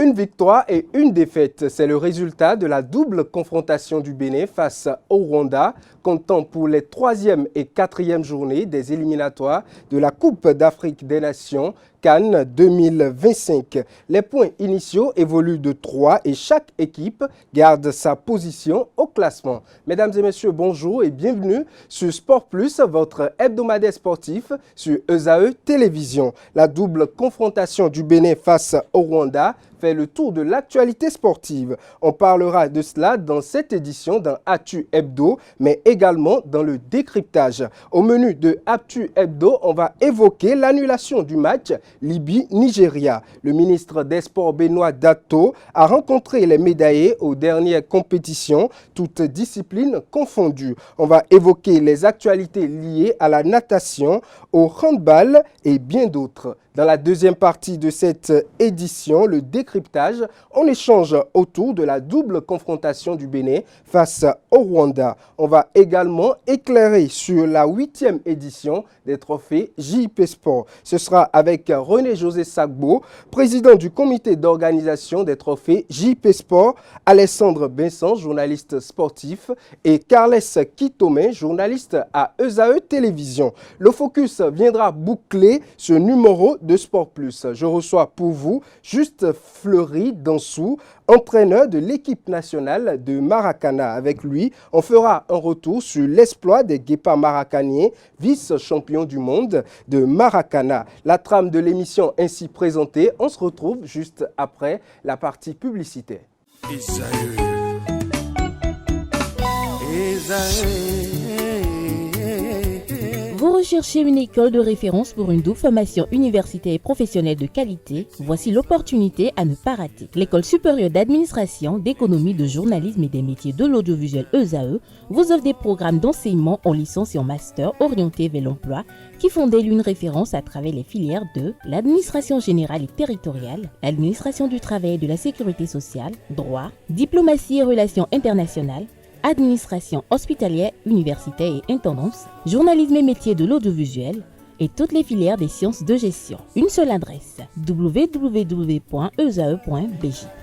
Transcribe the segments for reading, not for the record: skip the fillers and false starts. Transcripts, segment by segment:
Une victoire et une défaite, c'est le résultat de la double confrontation du Bénin face au Rwanda, comptant pour les 3e et 4e journées des éliminatoires de la Coupe d'Afrique des Nations CAN 2025. Les points initiaux évoluent de 3 et chaque équipe garde sa position au classement. Mesdames et messieurs, bonjour et bienvenue sur Sport Plus, votre hebdomadaire sportif sur ESAE Télévision. La double confrontation du Bénin face au Rwanda fait le tour de l'actualité sportive. On parlera de cela dans cette édition dans Actu Hebdo, mais également dans le décryptage. Au menu de Actu Hebdo, on va évoquer l'annulation du match Libye-Nigeria. Le ministre des Sports Benoît Datto a rencontré les médaillés aux dernières compétitions, toutes disciplines confondues. On va évoquer les actualités liées à la natation, au handball et bien d'autres. Dans la deuxième partie de cette édition, le décryptage, on échange autour de la double confrontation du Bénin face au Rwanda. On va également éclairer sur la 8e édition des trophées JP Sport. Ce sera avec René-José Sagbo, président du comité d'organisation des trophées JP Sport, Alessandre Vincent, journaliste sportif, et Carles Kitomen, journaliste à ESAE Télévision. Le focus viendra boucler ce numéro de Sport Plus. Je reçois pour vous Juste Fleury Dansou, entraîneur de l'équipe nationale de Maracana. Avec lui, on fera un retour sur l'exploit des Guépards maracaniens, vice-champions du monde de Maracana. La trame de l'émission ainsi présentée, on se retrouve juste après la partie publicitaire. Vous recherchez une école de référence pour une double formation universitaire et professionnelle de qualité? Voici l'opportunité à ne pas rater. L'École supérieure d'administration, d'économie, de journalisme et des métiers de l'audiovisuel ESAE vous offre des programmes d'enseignement en licence et en master orientés vers l'emploi qui font d'elle une référence à travers les filières de l'administration générale et territoriale, l'administration du travail et de la sécurité sociale, droit, diplomatie et relations internationales, administration hospitalière, universitaire et intendance, journalisme et métiers de l'audiovisuel et toutes les filières des sciences de gestion. Une seule adresse, www.esae.bj.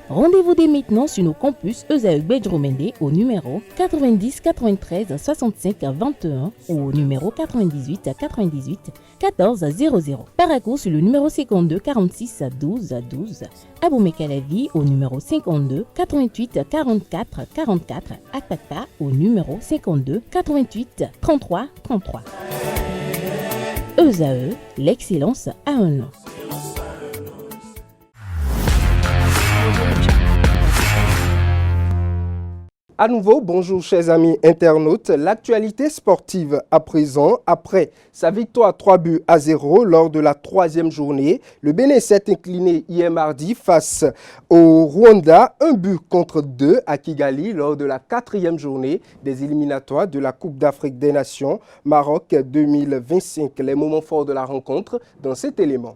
Rendez-vous dès maintenant sur nos campus ESAE Bedjromende au numéro 90 93 65 21 ou au numéro 98 98 14 00. Paracourt sur le numéro 52 46 12 12. Aboumé-Calavi au numéro 52 88 44 44. Akpakpa au numéro 52 88 33 33. ESAE, l'excellence a un nom. À nouveau, bonjour chers amis internautes. L'actualité sportive à présent, après sa victoire 3-0 lors de la 3e journée, le Bénin s'est incliné hier mardi face au Rwanda, 1-2 à Kigali lors de la 4e journée des éliminatoires de la Coupe d'Afrique des Nations Maroc 2025. Les moments forts de la rencontre dans cet élément.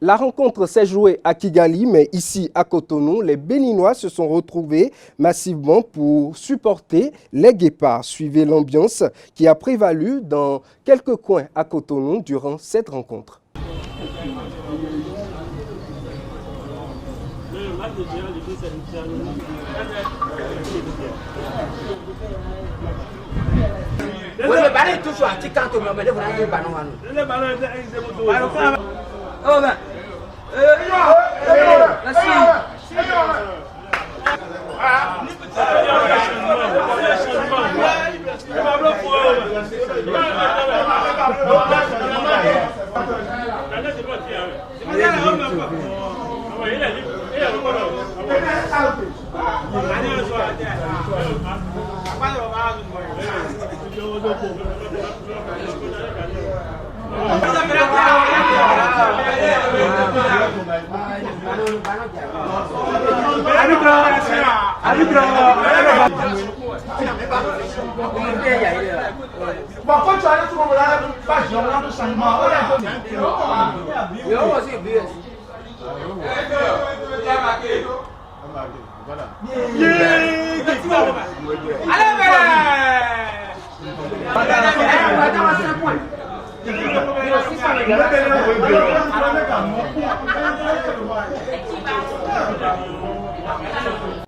La rencontre s'est jouée à Kigali, mais ici à Cotonou, les Béninois se sont retrouvés massivement pour supporter les Guépards. Suivez l'ambiance qui a prévalu dans quelques coins à Cotonou durant cette rencontre.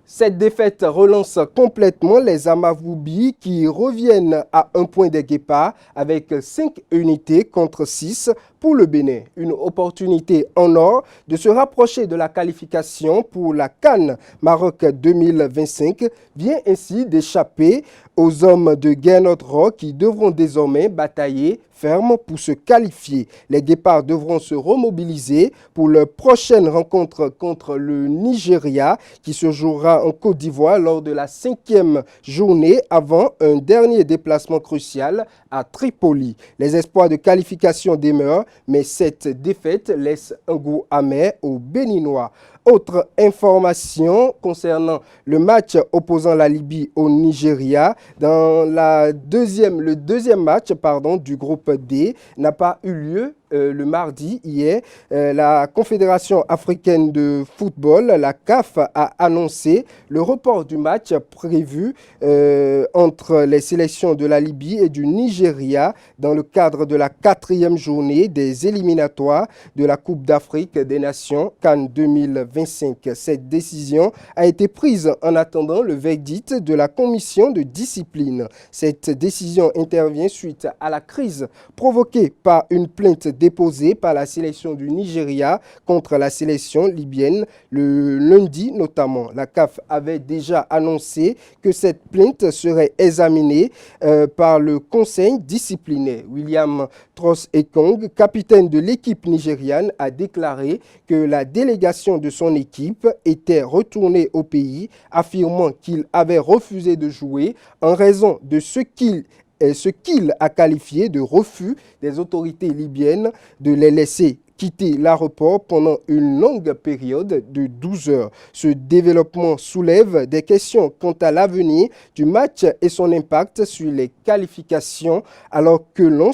Cette défaite relance complètement les Amavoubi qui reviennent à un point des Guépards avec 5 unités contre 6 pour le Bénin. Une opportunité en or de se rapprocher de la qualification pour la CAN Maroc 2025 vient ainsi d'échapper aux hommes de Guernot qui devront désormais batailler ferme pour se qualifier. Les Guépards devront se remobiliser pour leur prochaine rencontre contre le Nigeria qui se jouera en Côte d'Ivoire lors de la 5e journée avant un dernier déplacement crucial à Tripoli. Les espoirs de qualification demeurent, mais cette défaite laisse un goût amer aux Béninois. Autre information concernant le match opposant la Libye au Nigeria, dans le deuxième match du groupe D n'a pas eu lieu le mardi hier. La Confédération africaine de football, la CAF, a annoncé le report du match prévu entre les sélections de la Libye et du Nigeria dans le cadre de la 4e journée des éliminatoires de la Coupe d'Afrique des Nations CAN 2025. Cette décision a été prise en attendant le verdict de la commission de discipline. Cette décision intervient suite à la crise provoquée par une plainte déposée par la sélection du Nigeria contre la sélection libyenne le lundi notamment. La CAF avait déjà annoncé que cette plainte serait examinée par le conseil disciplinaire. William Trost-Ekong, capitaine de l'équipe nigériane, a déclaré que la délégation de son équipe était retournée au pays, affirmant qu'il avait refusé de jouer en raison de ce qu'il a qualifié de refus des autorités libyennes de les laisser quitter l'aéroport pendant une longue période de 12 heures. Ce développement soulève des questions quant à l'avenir du match et son impact sur les qualifications, alors que l'on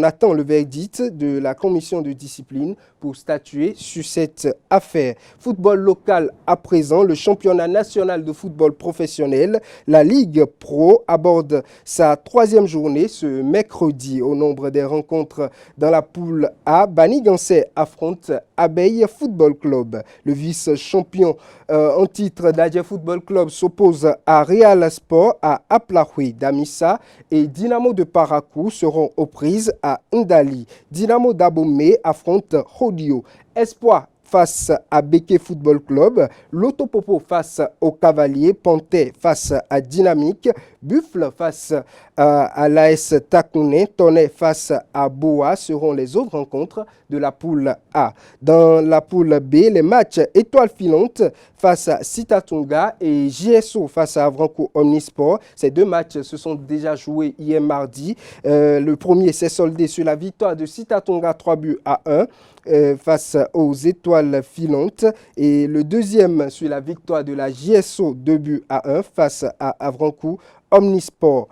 attend le verdict de la commission de discipline pour statuer sur cette affaire. Football local à présent, le championnat national de football professionnel, la Ligue Pro, aborde sa 3e journée ce mercredi. Au nombre des rencontres dans la poule A, Banigansé affronte Abeille Football Club. Le vice-champion en titre d'Adja Football Club s'oppose à Real Sport à Aplahui. Damissa et Dynamo de Parakou seront aux prises à Ndali. Dynamo d'Abomey affronte Hodio. Espoir face à Beke Football Club, Lotopopo face au Cavalier, Panthère face à Dynamique, Buffle face à l'AS Takouné, Tonnet face à Boa seront les autres rencontres de la poule A. Dans la poule B, les matchs Étoile Filante face à Sitatunga et JSO face à Avranco Omnisport. Ces deux matchs se sont déjà joués hier mardi. Le premier s'est soldé sur la victoire de Sitatunga 3-1 face aux Étoiles Filantes et le deuxième sur la victoire de la JSO 2-1 face à Avranco Omnisport.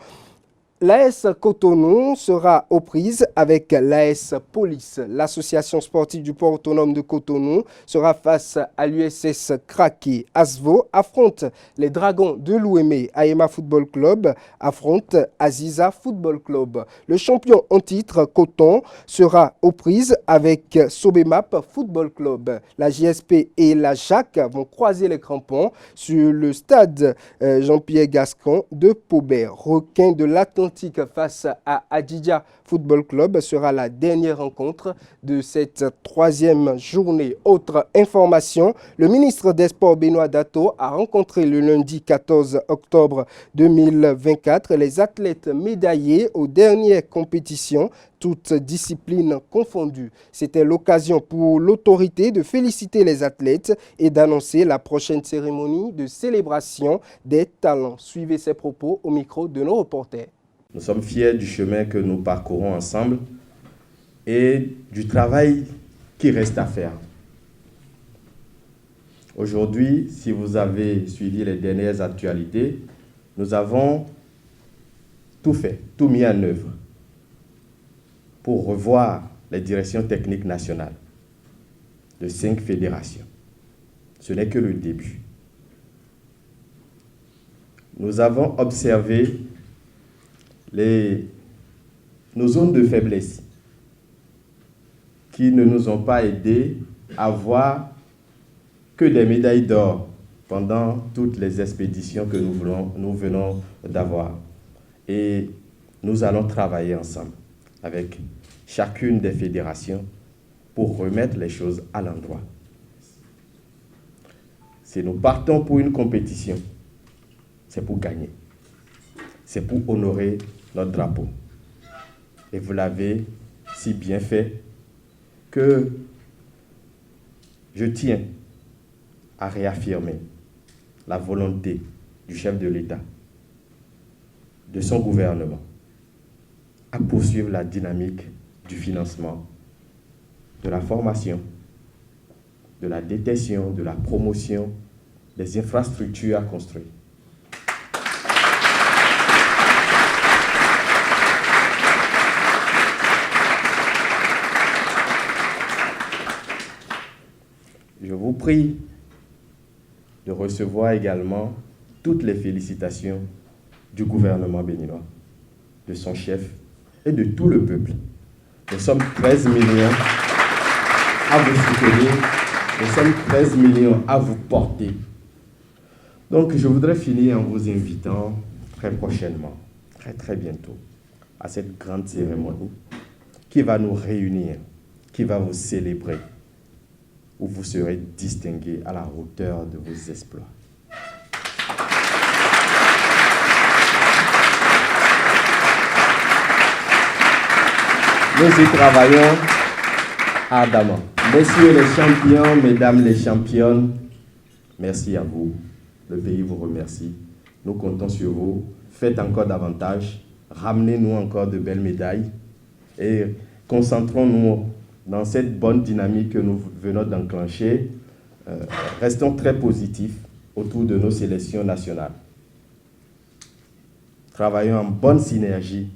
L'AS Cotonou sera aux prises avec l'AS Police. L'association sportive du port autonome de Cotonou sera face à l'USS Krake. Asvo affronte les Dragons de Louémé. Aema Football Club affronte Aziza Football Club. Le champion en titre, Coton, sera aux prises avec Sobemap Football Club. La JSP et la JAC vont croiser les crampons sur le stade Jean-Pierre Gascon de Paubert. Requin de l'Atlantique face à Adidja Football Club sera la dernière rencontre de cette troisième journée. Autre information, le ministre des Sports Benoît Dato a rencontré le lundi 14 octobre 2024 les athlètes médaillés aux dernières compétitions, toutes disciplines confondues. C'était l'occasion pour l'autorité de féliciter les athlètes et d'annoncer la prochaine cérémonie de célébration des talents. Suivez ces propos au micro de nos reporters. Nous sommes fiers du chemin que nous parcourons ensemble et du travail qui reste à faire. Aujourd'hui, si vous avez suivi les dernières actualités, nous avons tout fait, tout mis en œuvre pour revoir les directions techniques nationales de 5 fédérations. Ce n'est que le début. Nous avons observé nos zones de faiblesse qui ne nous ont pas aidés à voir que des médailles d'or pendant toutes les expéditions que nous venons d'avoir. Et nous allons travailler ensemble avec chacune des fédérations pour remettre les choses à l'endroit. Si nous partons pour une compétition, c'est pour gagner. C'est pour honorer notre drapeau. Et vous l'avez si bien fait que je tiens à réaffirmer la volonté du chef de l'État, de son gouvernement, à poursuivre la dynamique du financement, de la formation, de la détection, de la promotion, des infrastructures à construire. Je vous prie de recevoir également toutes les félicitations du gouvernement béninois, de son chef et de tout le peuple. Nous sommes 13 millions à vous soutenir, nous sommes 13 millions à vous porter. Donc je voudrais finir en vous invitant très prochainement, très bientôt, à cette grande cérémonie qui va nous réunir, qui va vous célébrer, où vous serez distingués à la hauteur de vos exploits. Nous y travaillons ardemment. Messieurs les champions, mesdames les championnes, merci à vous. Le pays vous remercie. Nous comptons sur vous. Faites encore davantage. Ramenez-nous encore de belles médailles et concentrons-nous dans cette bonne dynamique que nous venons d'enclencher. Restons très positifs autour de nos sélections nationales. Travaillons en bonne synergie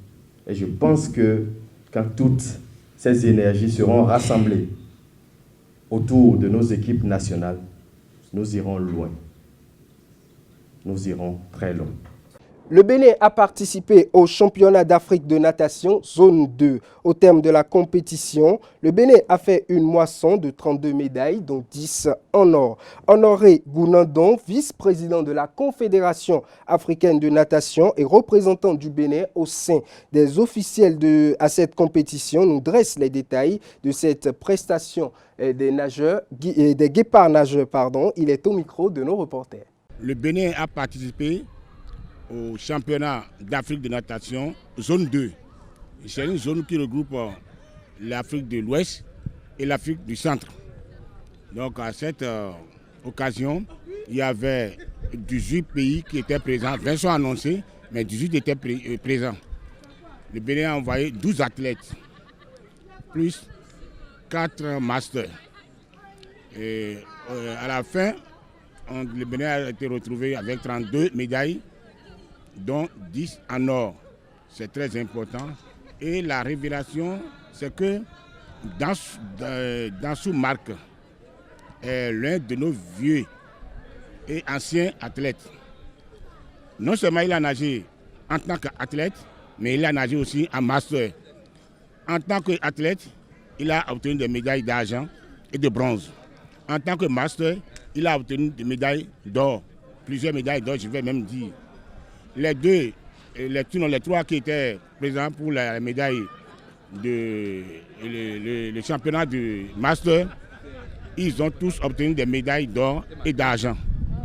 et je pense que quand toutes ces énergies seront rassemblées autour de nos équipes nationales, nous irons loin. Nous irons très loin. Le Bénin a participé au championnat d'Afrique de natation zone 2. Au terme de la compétition, le Bénin a fait une moisson de 32 médailles, dont 10 en or. Honoré Gounandon, vice-président de la Confédération africaine de natation et représentant du Bénin au sein des officiels à cette compétition, nous dresse les détails de cette prestation des nageurs, des guépards nageurs. Il est au micro de nos reporters. Le Bénin a participé au championnat d'Afrique de natation zone 2. C'est une zone qui regroupe l'Afrique de l'Ouest et l'Afrique du Centre. Donc à cette occasion, il y avait 18 pays qui étaient présents, 20 sont annoncés, mais 18 étaient présents. Le Bénin a envoyé 12 athlètes, plus 4 masters. Et à la fin, le Bénin a été retrouvé avec 32 médailles, dont 10 en or. c'est très important. Et la révélation, c'est que Dansou Marc est l'un de nos vieux et anciens athlètes. Non seulement il a nagé en tant qu'athlète, mais il a nagé aussi en master. En tant qu'athlète, il a obtenu des médailles d'argent et de bronze. En tant que master, il a obtenu des médailles d'or, plusieurs médailles d'or, je vais même dire. Les trois qui étaient présents pour la médaille le championnat du master, ils ont tous obtenu des médailles d'or et d'argent.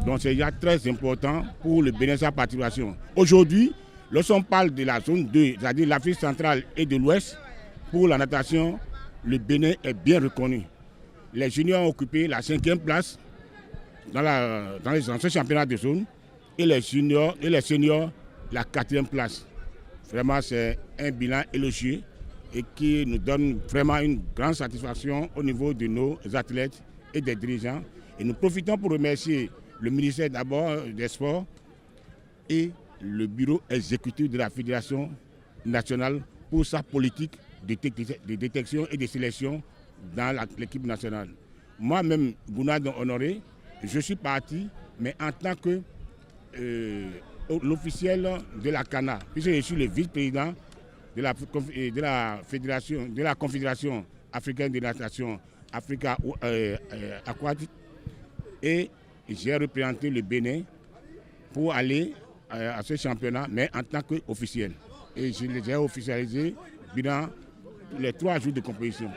Donc c'est déjà très important pour le Bénin sa participation. Aujourd'hui, lorsqu'on parle de la zone 2, c'est-à-dire l'Afrique centrale et de l'Ouest, pour la natation, le Bénin est bien reconnu. Les juniors ont occupé la 5e place dans ce championnat de zone et les seniors la 4e place. Vraiment, c'est un bilan élogieux et qui nous donne vraiment une grande satisfaction au niveau de nos athlètes et des dirigeants. Et nous profitons pour remercier le ministère d'abord des Sports et le bureau exécutif de la Fédération nationale pour sa politique de détection et de sélection dans l'équipe nationale. Moi-même, Gounad Honoré, je suis parti, mais en tant que l'officiel de la CANA, puisque je suis le vice-président de la Fédération, de la Confédération africaine de natation Africa Aquatique, et j'ai représenté le Bénin pour aller à ce championnat, mais en tant qu'officiel. Et je l'ai officialisé durant les 3 jours de compétition.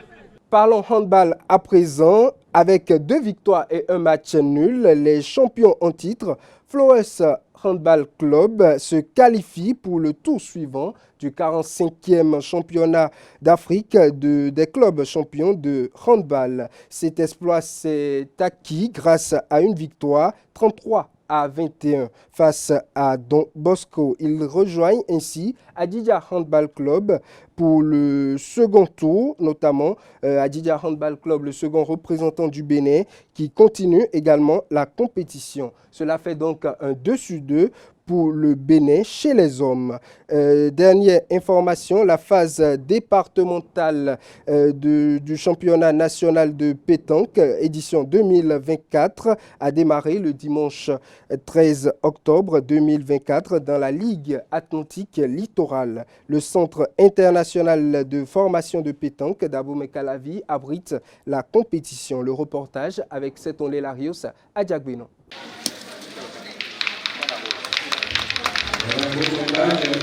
Parlons handball à présent. Avec 2 victoires et 1 match nul, les champions en titre, Flores Handball Club, se qualifient pour le tour suivant du 45e championnat d'Afrique des clubs champions de handball. Cet exploit s'est acquis grâce à une victoire 33-21 face à Don Bosco. Ils rejoignent ainsi Adidja Handball Club pour le second tour, notamment Adidja Handball Club, le second représentant du Bénin, qui continue également la compétition. Cela fait donc un 2-2 pour le Bénin chez les hommes. Dernière information, la phase départementale du championnat national de pétanque, édition 2024, a démarré le dimanche 13 octobre 2024 dans la Ligue Atlantique Littorale. Le Centre international de formation de pétanque d'Abomey-Calavi abrite la compétition. Le reportage avec Setonle Larios à Diagbeno.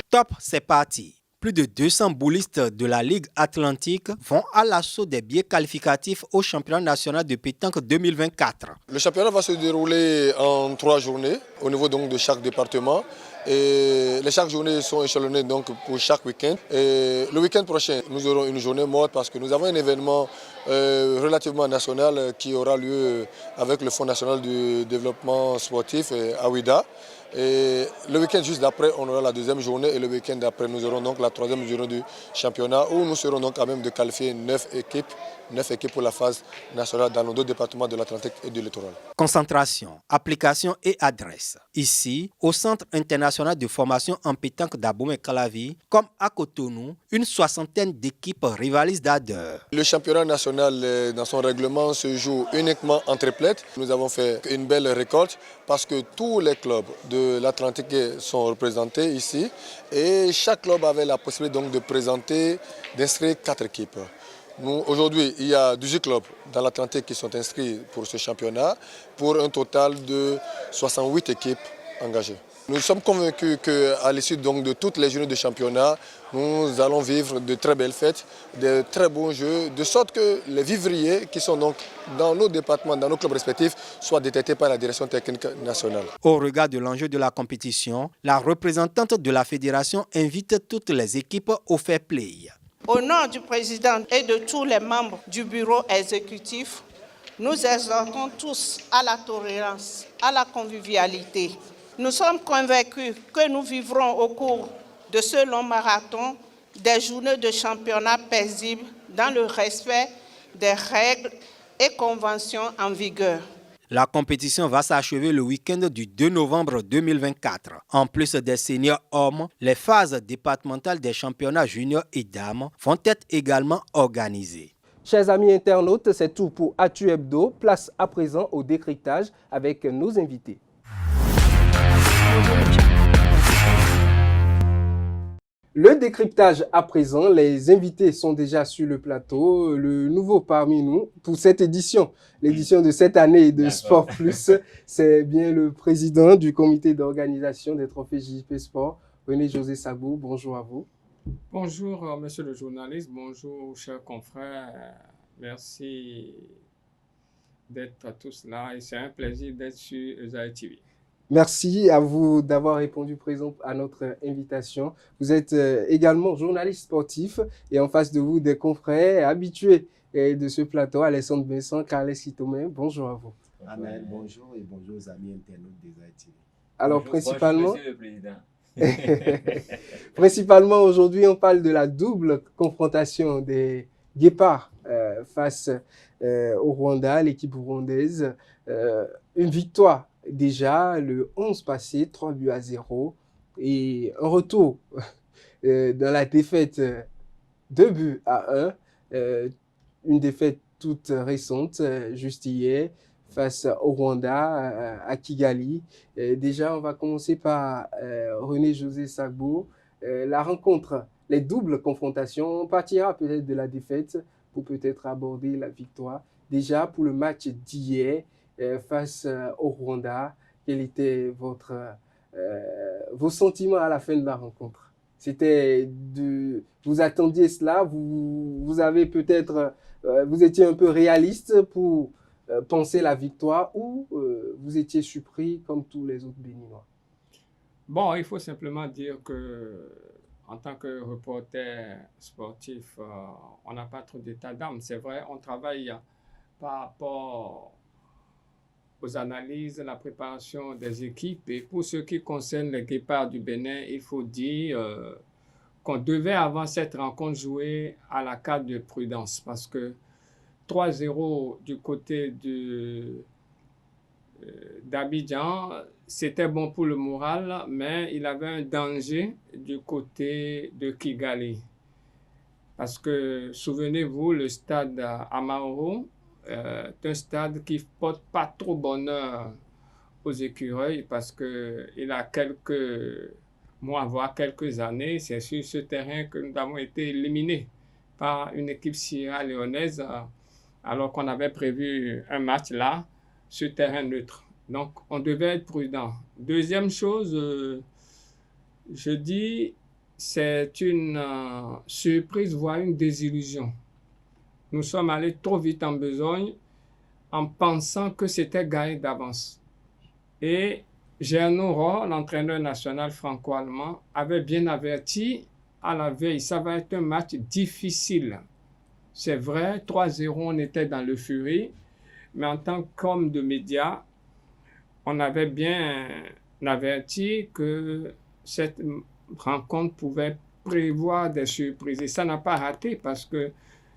Top, c'est parti. Plus de 200 boulistes de la Ligue Atlantique vont à l'assaut des billets qualificatifs au championnat national de pétanque 2024. Le championnat va se dérouler en 3 journées au niveau donc de chaque département. Et chaque journée sont échelonnées donc pour chaque week-end. Et le week-end prochain, nous aurons une journée morte parce que nous avons un événement relativement national qui aura lieu avec le Fonds national du développement sportif, AWIDA. Et le week-end juste d'après, on aura la 2e journée et le week-end d'après, nous aurons donc la 3e journée du championnat où nous serons donc à même de qualifier 9 équipes pour la phase nationale dans nos 2 départements de l'Atlantique et du littoral. Concentration, application et adresse. Ici, au Centre international de formation en pétanque d'Abomey-Calavi, comme à Cotonou, une 60aine d'équipes rivalisent d'ardeur. Le championnat national, dans son règlement, se joue uniquement en triplette. Nous avons fait une belle récolte parce que tous les clubs de l'Atlantique sont représentés ici et chaque club avait la possibilité donc d'inscrire 4 équipes. Aujourd'hui, il y a 18 clubs dans l'Atlantique qui sont inscrits pour ce championnat pour un total de 68 équipes engagées. Nous sommes convaincus qu'à l'issue de toutes les journées de championnat, nous allons vivre de très belles fêtes, de très bons jeux, de sorte que les vivriers qui sont donc dans nos départements, dans nos clubs respectifs, soient détectés par la direction technique nationale. Au regard de l'enjeu de la compétition, la représentante de la fédération invite toutes les équipes au fair play. Au nom du président et de tous les membres du bureau exécutif, nous exhortons tous à la tolérance, à la convivialité. Nous sommes convaincus que nous vivrons au cours de ce long marathon des journées de championnat paisibles dans le respect des règles et conventions en vigueur. La compétition va s'achever le week-end du 2 novembre 2024. En plus des seniors hommes, les phases départementales des championnats juniors et dames vont être également organisées. Chers amis internautes, c'est tout pour Actu Hebdo. Place à présent au décryptage avec nos invités. Le décryptage à présent, les invités sont déjà sur le plateau. Le nouveau parmi nous pour cette édition, l'édition de cette année de Sport Plus, c'est bien le président du comité d'organisation des trophées JP Sport, René-José Sagbo. Bonjour à vous. Bonjour monsieur le journaliste, bonjour chers confrères, merci d'être tous là et c'est un plaisir d'être sur Esaïe TV. Merci à vous d'avoir répondu présent à notre invitation. Vous êtes également journaliste sportif et en face de vous des confrères habitués de ce plateau, Alessandre Vincent, Carles Kitomen. Bonjour à vous. Amen, bonjour et bonjour aux amis internautes d'Esaïe TV. Alors bonjour, principalement, bonjour, monsieur le président. Principalement aujourd'hui on parle de la double confrontation des Guépards face au Rwanda, l'équipe rwandaise. Une victoire déjà le 11 passé, 3-0 et un retour dans la défaite 2-1, une défaite toute récente, juste hier, face au Rwanda, à Kigali. Déjà, on va commencer par René-José Sagbo. La rencontre, les doubles confrontations, on partira peut-être de la défaite pour peut-être aborder la victoire. Déjà, pour le match d'hier, face au Rwanda, quels étaient vos sentiments à la fin de la rencontre? Vous attendiez cela, vous avez peut-être, vous étiez un peu réaliste pour penser la victoire ou vous étiez surpris comme tous les autres Béninois? Bon, il faut simplement dire que en tant que reporter sportif, on n'a pas trop d'état d'âme. C'est vrai, on travaille par rapport aux analyses, la préparation des équipes. Et pour ce qui concerne les Guépards du Bénin, il faut dire qu'on devait avant cette rencontre jouer à la carte de prudence parce que 3-0 du côté d'Abidjan, c'était bon pour le moral, mais il avait un danger du côté de Kigali. Parce que, souvenez-vous, le stade Amahoro, c'est un stade qui ne porte pas trop bonheur aux écureuils parce qu'il a quelques mois, voire quelques années, c'est sur ce terrain que nous avons été éliminés par une équipe sierra-léonaise alors qu'on avait prévu un match là, sur terrain neutre. Donc, on devait être prudent. Deuxième chose, je dis, c'est une surprise, voire une désillusion. Nous sommes allés trop vite en besogne en pensant que c'était gagné d'avance. Et Gernot Rohr, l'entraîneur national franco-allemand, avait bien averti à la veille, ça va être un match difficile. C'est vrai, 3-0, on était dans l'euphorie, mais en tant qu'homme de médias, on avait bien averti que cette rencontre pouvait prévoir des surprises. Et ça n'a pas raté parce que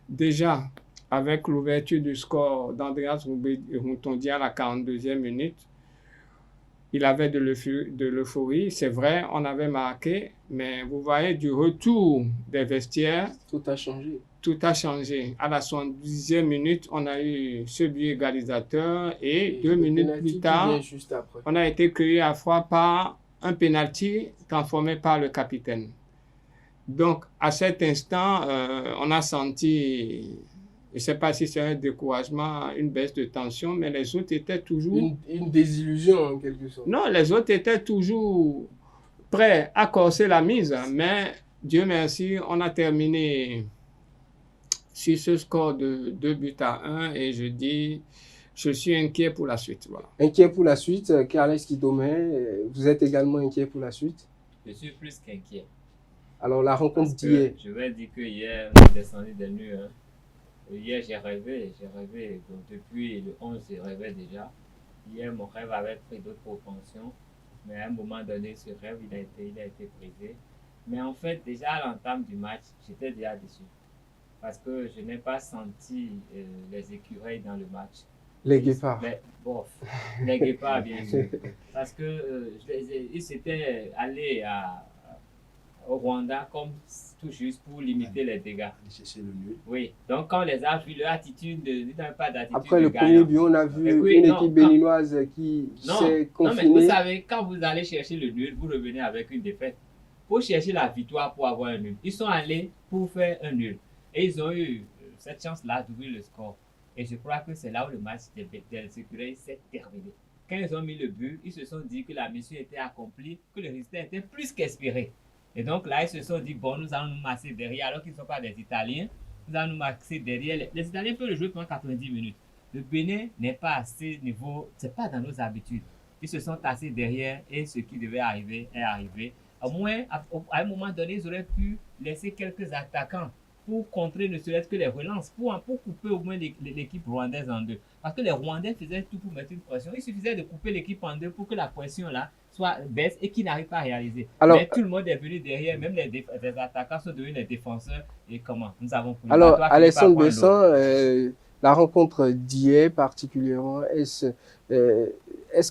déjà, avec l'ouverture du score d'Andreas Routondi à la 42e minute, il avait de l'euphorie. C'est vrai, on avait marqué, mais vous voyez, du retour des vestiaires, tout a changé. Tout a changé. À la 70e minute, on a eu ce but égalisateur et 2 minutes plus tard, on a été cueilli à froid par un pénalty transformé par le capitaine. Donc, à cet instant, on a senti, je ne sais pas si c'est un découragement, une baisse de tension, mais les autres étaient toujours... Une désillusion en quelque sorte. Non, les autres étaient toujours prêts à corser la mise, mais Dieu merci, on a terminé sur ce score de 2-1 et je dis, je suis inquiet pour la suite. Voilà. Inquiet pour la suite, Carles Kitomen, vous êtes également inquiet pour la suite? Je suis plus qu'inquiet. Alors la rencontre d'hier. Je vais dire que hier, on est descendu des nues. Hein. Hier, j'ai rêvé. Donc depuis le 11, j'ai rêvé déjà. Hier, mon rêve avait pris d'autres proportions. Mais à un moment donné, ce rêve, il a été brisé. Mais en fait, déjà à l'entame du match, j'étais déjà déçu. Parce que je n'ai pas senti les écureuils dans le match. Les Guépards. Mais, bon, les Guépards, bien sûr. Parce que ils s'étaient allés au Rwanda comme tout juste pour limiter les dégâts. Chercher le nul. Oui, donc quand on les a vus, leur attitude, ils n'avaient pas d'attitude. Après le premier but, on a vu une équipe béninoise qui s'est confinée. Non, mais vous savez, quand vous allez chercher le nul, vous revenez avec une défaite. Pour chercher la victoire pour avoir un nul. Ils sont allés pour faire un nul. Et ils ont eu cette chance-là d'ouvrir le score. Et je crois que c'est là où le match de sécurité s'est terminé. Quand ils ont mis le but, ils se sont dit que la mission était accomplie, que le résultat était plus qu'espéré. Et donc là, ils se sont dit, bon, nous allons nous masser derrière, alors qu'ils ne sont pas des Italiens. Nous allons nous masser derrière. Les Italiens peuvent le jouer pendant 90 minutes. Le Bénin n'est pas à ce niveau, ce n'est pas dans nos habitudes. Ils se sont tassés derrière et ce qui devait arriver est arrivé. Au moins, à un moment donné, ils auraient pu laisser quelques attaquants pour contrer ne serait-ce que les relances, pour couper au moins l'équipe rwandaise en deux. Parce que les Rwandais faisaient tout pour mettre une pression. Il suffisait de couper l'équipe en deux pour que la pression là soit baisse et qu'ils n'arrivent pas à réaliser. Alors, mais tout le monde est venu derrière, même les attaquants sont devenus les défenseurs. Et comment nous avons pu. Alors, Alessandre Besson, la rencontre d'hier particulièrement, est-ce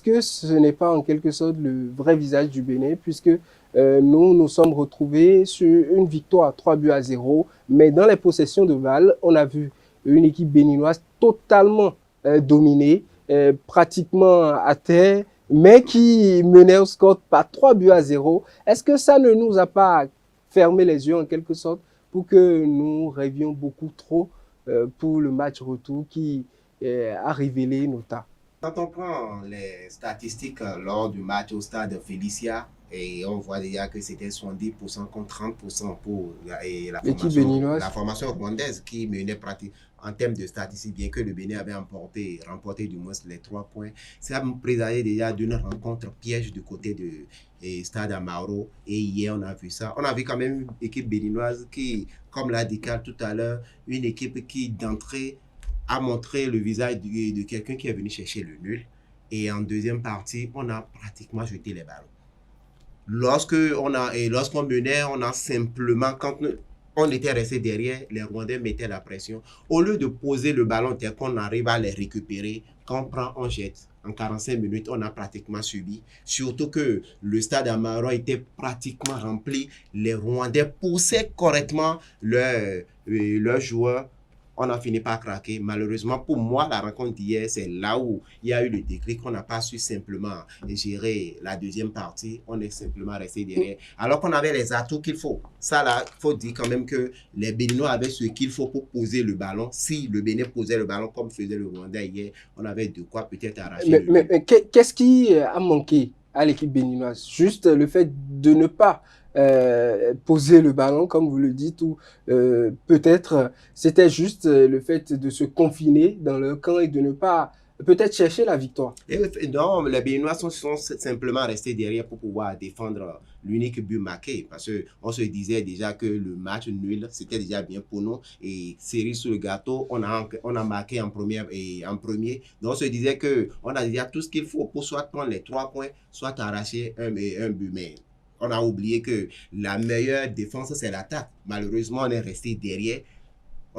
que ce n'est pas en quelque sorte le vrai visage du Bénin, puisque nous sommes retrouvés sur une victoire 3-0, mais dans les possessions de balles, on a vu une équipe béninoise totalement dominée, pratiquement à terre, mais qui menait au score par 3-0. Est-ce que ça ne nous a pas fermé les yeux en quelque sorte pour que nous rêvions beaucoup trop pour le match retour qui a révélé nos tas? Quand on prend les statistiques lors du match au stade Félicia, et on voit déjà que c'était 70% contre 30% pour la formation rwandaise qui menait pratiquement en termes de statistiques, bien que le Bénin avait remporté du moins les 3 points. Ça me présageait déjà d'une rencontre piège du côté de Stade Amaro. Et hier, on a vu ça. On a vu quand même une équipe béninoise qui, comme l'a dit Carl tout à l'heure, une équipe qui d'entrée a montré le visage de quelqu'un qui est venu chercher le nul. Et en deuxième partie, on a pratiquement jeté les ballons. Lorsqu'on menait, on a simplement, quand on était resté derrière, les Rwandais mettaient la pression. Au lieu de poser le ballon dès qu'on arrive à les récupérer, quand on prend, on jette. En 45 minutes, on a pratiquement subi. Surtout que le stade Amaro était pratiquement rempli. Les Rwandais poussaient correctement leurs joueurs. On a fini par craquer. Malheureusement, pour moi, la rencontre d'hier, c'est là où il y a eu le déclic. On n'a pas su simplement gérer la deuxième partie. On est simplement resté derrière. Alors qu'on avait les atouts qu'il faut. Ça, là, il faut dire quand même que les Béninois avaient ce qu'il faut pour poser le ballon. Si le Bénin posait le ballon comme faisait le Rwanda hier, on avait de quoi peut-être arracher mais qu'est-ce qui a manqué à l'équipe béninoise? Juste le fait de ne pas poser le ballon, comme vous le dites, ou peut-être c'était juste le fait de se confiner dans leur camp et de ne pas peut-être chercher la victoire. Non, les Béninois sont simplement restés derrière pour pouvoir défendre l'unique but marqué, parce qu'on se disait déjà que le match nul, c'était déjà bien pour nous, et cerise sur le gâteau, on a marqué en premier, donc on se disait qu'on a déjà tout ce qu'il faut pour soit prendre les 3 points, soit arracher un but, mais on a oublié que la meilleure défense, c'est l'attaque. Malheureusement, on est resté derrière.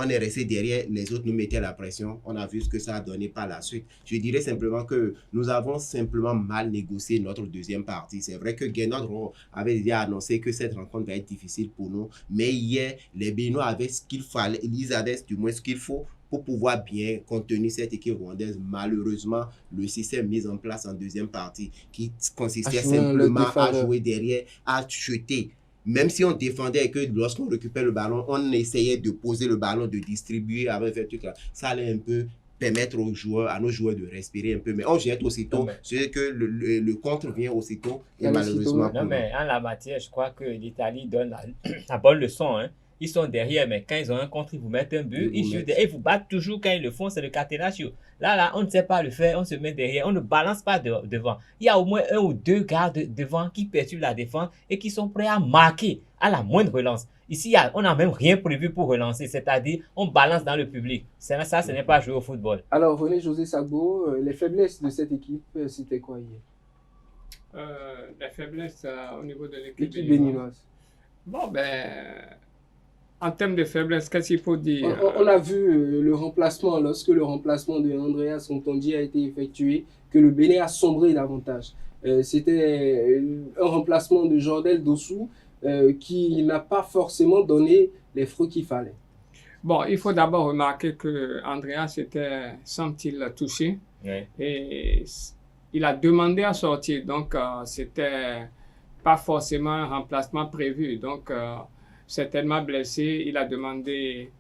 Les autres nous mettaient la pression. On a vu ce que ça a donné par la suite. Je dirais simplement que nous avons simplement mal négocié notre deuxième partie. C'est vrai que Guénot avait déjà annoncé que cette rencontre va être difficile pour nous. Mais hier, les Béninois avaient ce qu'il fallait. Ils avaient du moins ce qu'il faut pour pouvoir bien contenir cette équipe rwandaise. Malheureusement, le système mis en place en deuxième partie, qui consistait simplement à jouer derrière, à chuter. Même si on défendait et que lorsqu'on récupère le ballon, on essayait de poser le ballon, de distribuer avec un truc là, ça allait un peu permettre à nos joueurs de respirer un peu. Mais on jette aussitôt, c'est que le contre vient aussitôt et malheureusement. Non, mais en la matière, je crois que l'Italie donne la bonne leçon. Hein. Ils sont derrière, mais quand ils ont un contre, ils vous mettent un but. Ils vous battent toujours quand ils le font, c'est le catenaccio. Là, on ne sait pas le faire, on se met derrière, on ne balance pas devant. Il y a au moins 1 ou 2 gardes devant qui perturbent la défense et qui sont prêts à marquer à la moindre relance. Ici, on n'a même rien prévu pour relancer, c'est-à-dire on balance dans le public. Ça, ce n'est pas jouer au football. Alors, René-José Sagbo, les faiblesses de cette équipe, c'était quoi hier? Les faiblesses au niveau de l'équipe béninoise. Bon, En termes de faiblesse, qu'est-ce qu'il faut dire? On a vu le remplacement, lorsque le remplacement de Andreas Ntonji a été effectué, que le Bénin a sombré davantage. C'était un remplacement de Jordel Dossou qui n'a pas forcément donné les fruits qu'il fallait. Bon, il faut d'abord remarquer que Andreas était, semble-t-il, touché. Oui. Et il a demandé à sortir. Donc, c'était pas forcément un remplacement prévu. Donc, certainement blessé, il a demandé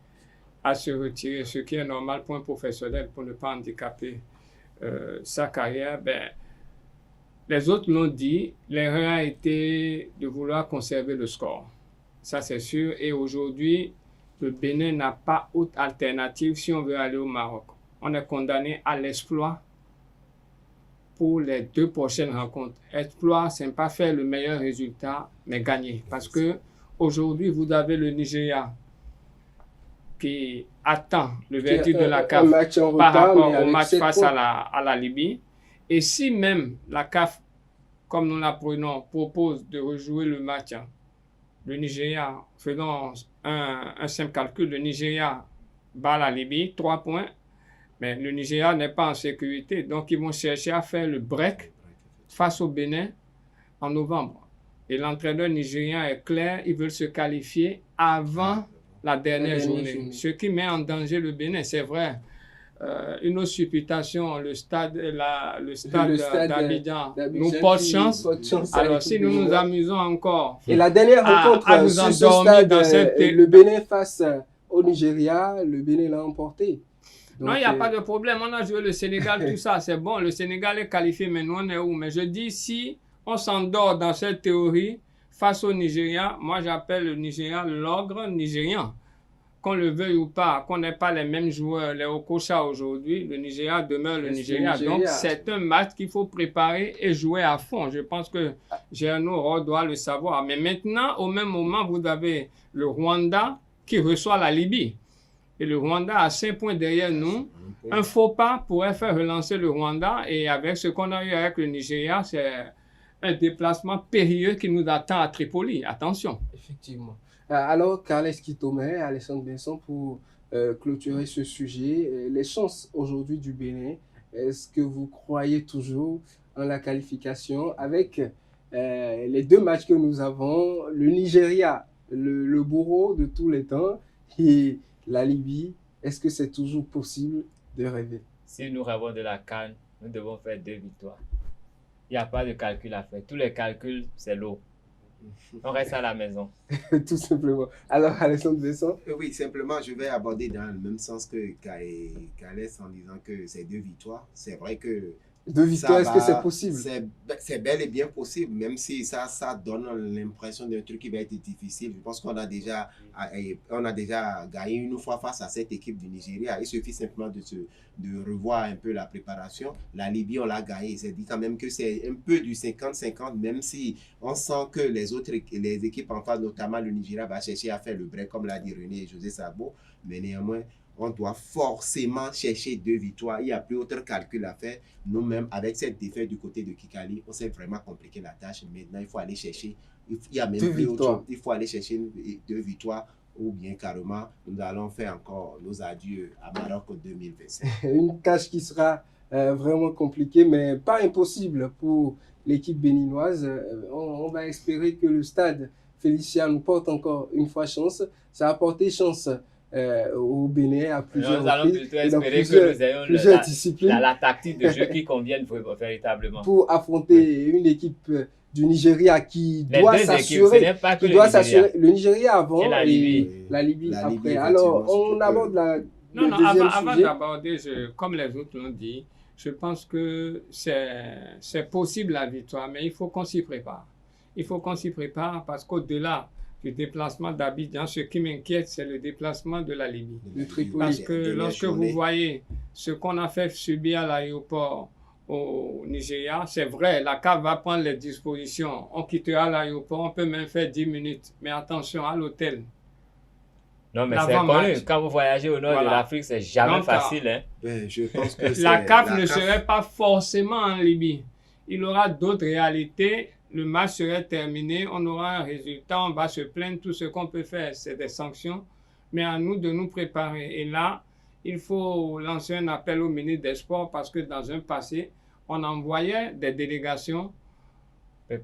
à se retirer, ce qui est normal pour un professionnel, pour ne pas handicaper sa carrière. Ben, les autres l'ont dit, l'erreur a été de vouloir conserver le score. Ça, c'est sûr. Et aujourd'hui, le Bénin n'a pas autre alternative si on veut aller au Maroc. On est condamné à l'exploit pour les 2 prochaines rencontres. Exploit, ce n'est pas faire le meilleur résultat, mais gagner. Parce que aujourd'hui, vous avez le Nigeria qui attend le verdict de la CAF par rapport au match face à la Libye. Et si même la CAF, comme nous l'apprenons, propose de rejouer le match, le Nigeria, faisons un simple calcul, le Nigeria bat la Libye, 3 points, mais le Nigeria n'est pas en sécurité. Donc, ils vont chercher à faire le break face au Bénin en novembre. Et l'entraîneur nigérien est clair, ils veulent se qualifier avant la dernière journée. Ce qui met en danger le Bénin, c'est vrai. Une autre supputation, le stade d'Abidjan nous porte chance. Alors, si nous nous amusons encore et la dernière rencontre à nous endormir dans le Bénin face au Nigeria, le Bénin l'a emporté. Donc, non, il n'y a pas de problème. On a joué le Sénégal, tout ça, c'est bon. Le Sénégal est qualifié, mais nous, on est où? Mais je dis, si on s'endort dans cette théorie face au Nigeria, moi, j'appelle le Nigeria l'ogre nigérian. Qu'on le veuille ou pas, qu'on n'ait pas les mêmes joueurs, les Okocha aujourd'hui, le Nigeria demeure le Nigeria. Donc, c'est un match qu'il faut préparer et jouer à fond. Je pense que Gernot Rohr doit le savoir. Mais maintenant, au même moment, vous avez le Rwanda qui reçoit la Libye. Et le Rwanda a 5 points derrière nous. Un faux pas pourrait faire relancer le Rwanda. Et avec ce qu'on a eu avec le Nigeria, c'est un déplacement périlleux qui nous attend à Tripoli. Attention. Effectivement. Alors, Carles Kitome, Alessandre Benson, pour clôturer ce sujet, les chances aujourd'hui du Bénin, est-ce que vous croyez toujours en la qualification avec les 2 matchs que nous avons, le Nigeria, le bourreau de tous les temps, et la Libye, est-ce que c'est toujours possible de rêver? Si nous rêvons de la CAN, nous devons faire 2 victoires. Il n'y a pas de calcul à faire. Tous les calculs, c'est l'eau. On reste à la maison. Tout simplement. Alors, Alessandre Besson? Oui, simplement, je vais aborder dans le même sens que Carles en disant que c'est 2 victoires. C'est vrai que 2 victoires, est-ce que c'est possible? C'est bel et bien possible, même si ça donne l'impression d'un truc qui va être difficile. Je pense qu'on a déjà gagné une fois face à cette équipe du Nigeria. Il suffit simplement de revoir un peu la préparation. La Libye, on l'a gagné. C'est dit quand même que c'est un peu du 50-50, même si on sent que les équipes en face, notamment le Nigeria, va chercher à faire le break, comme l'a dit René et José Sabo. Mais néanmoins, on doit forcément chercher 2 victoires. Il n'y a plus autre calcul à faire. Nous-mêmes, avec cette défaite du côté de Kigali, on s'est vraiment compliqué la tâche. Maintenant, il faut aller chercher. Il y a même plus autre chose. Il faut aller chercher 2 victoires ou bien carrément, nous allons faire encore nos adieux à Maroc 2025. Une tâche qui sera vraiment compliquée, mais pas impossible pour l'équipe béninoise. On va espérer que le stade Félicia nous porte encore une fois chance. Ça a porté chance au Bénin à plusieurs reprises. Nous allons plutôt espérer que nous ayons la tactique de jeu qui convienne véritablement. Pour affronter une équipe du Nigeria qui doit s'assurer. Le Nigeria avant et la Libye après. Alors, on aborde avant d'aborder, comme les autres l'ont dit, je pense que c'est possible la victoire, mais il faut qu'on s'y prépare. Il faut qu'on s'y prépare parce qu'au-delà du déplacement d'Abidjan, ce qui m'inquiète, c'est le déplacement de la Libye. Parce que lorsque vous voyez ce qu'on a fait subir à l'aéroport au Nigeria, c'est vrai, la CAF va prendre les dispositions. On quittera l'aéroport, on peut même faire 10 minutes. Mais attention à l'hôtel. Non, mais c'est connu. Quand vous voyagez au nord de l'Afrique, c'est jamais facile. Hein? Je pense que la CAF ne serait pas forcément en Libye. Il aura d'autres réalités. le match serait terminé, on aura un résultat, on va se plaindre, tout ce qu'on peut faire, c'est des sanctions, mais à nous de nous préparer. Et là, il faut lancer un appel au ministre des Sports parce que dans un passé, on envoyait des délégations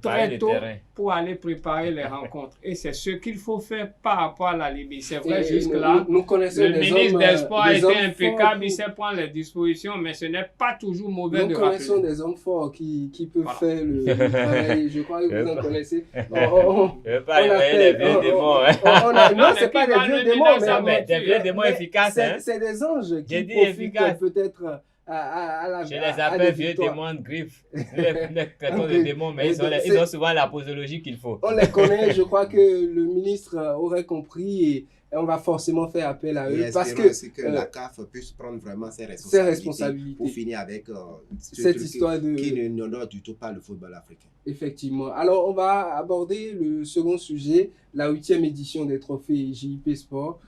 très tôt pour aller préparer les rencontres. Et c'est ce qu'il faut faire par rapport à la Libye. C'est vrai, jusque-là, le ministre des Sports a été impeccable, il sait prendre les dispositions, mais ce n'est pas toujours mauvais de rappeler. Nous connaissons des hommes forts qui peuvent faire le travail. Je crois que vous en connaissez. Je veux pas les vieux démons. Non, ce n'est pas des vieux démons, mais des vieux démons efficaces. C'est des anges qui profitent peut-être... Je les appelle vieux démons de griffes. Nous traitons de démons, mais ils ont souvent la posologie qu'il faut. On les connaît, je crois que le ministre aurait compris et on va forcément faire appel à eux. Parce que la CAF puisse prendre vraiment ses responsabilités pour finir avec cette histoire qui n'honore du tout pas le football africain. Effectivement. Alors, on va aborder le second sujet, la 8e édition des trophées JIP Sport.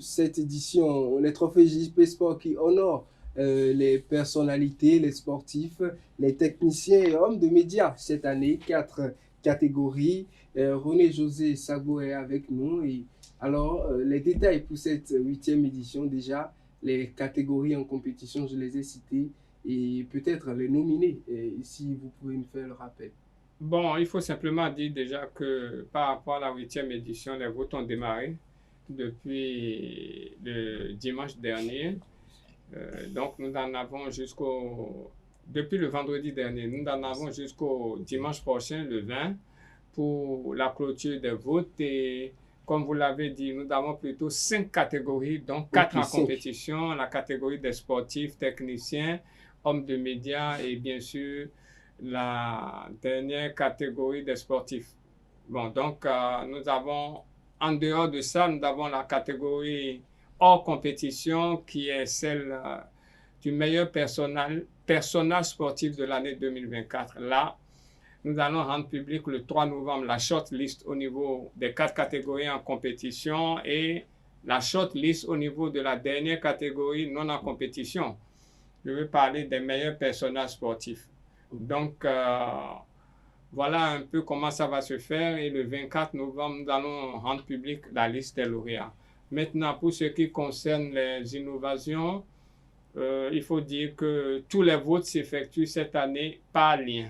Cette édition, les trophées JIP Sport qui honorent les personnalités, les sportifs, les techniciens et hommes de médias. Cette année, 4 catégories. René-José Sagbo est avec nous. Et alors, les détails pour cette 8e édition, déjà, les catégories en compétition, je les ai citées, et peut-être les nominés, si vous pouvez nous faire le rappel. Bon, il faut simplement dire déjà que par rapport à la 8e édition, les votes ont démarré depuis le dimanche dernier. Donc, nous en avons depuis le vendredi dernier, nous en avons jusqu'au dimanche prochain, le 20, pour la clôture des votes. Et comme vous l'avez dit, nous avons plutôt 5 catégories, donc 4 en compétition, la catégorie des sportifs, techniciens, hommes de médias et bien sûr la dernière catégorie des sportifs. Bon, donc nous avons, en dehors de ça, nous avons la catégorie hors compétition qui est celle du meilleur personnage sportif de l'année 2024. Là, nous allons rendre public le 3 novembre la shortlist au niveau des 4 catégories en compétition et la shortlist au niveau de la dernière catégorie non en compétition. Je veux parler des meilleurs personnages sportifs. Donc, voilà un peu comment ça va se faire et le 24 novembre, nous allons rendre public la liste des lauréats. Maintenant, pour ce qui concerne les innovations, il faut dire que tous les votes s'effectuent cette année par lien,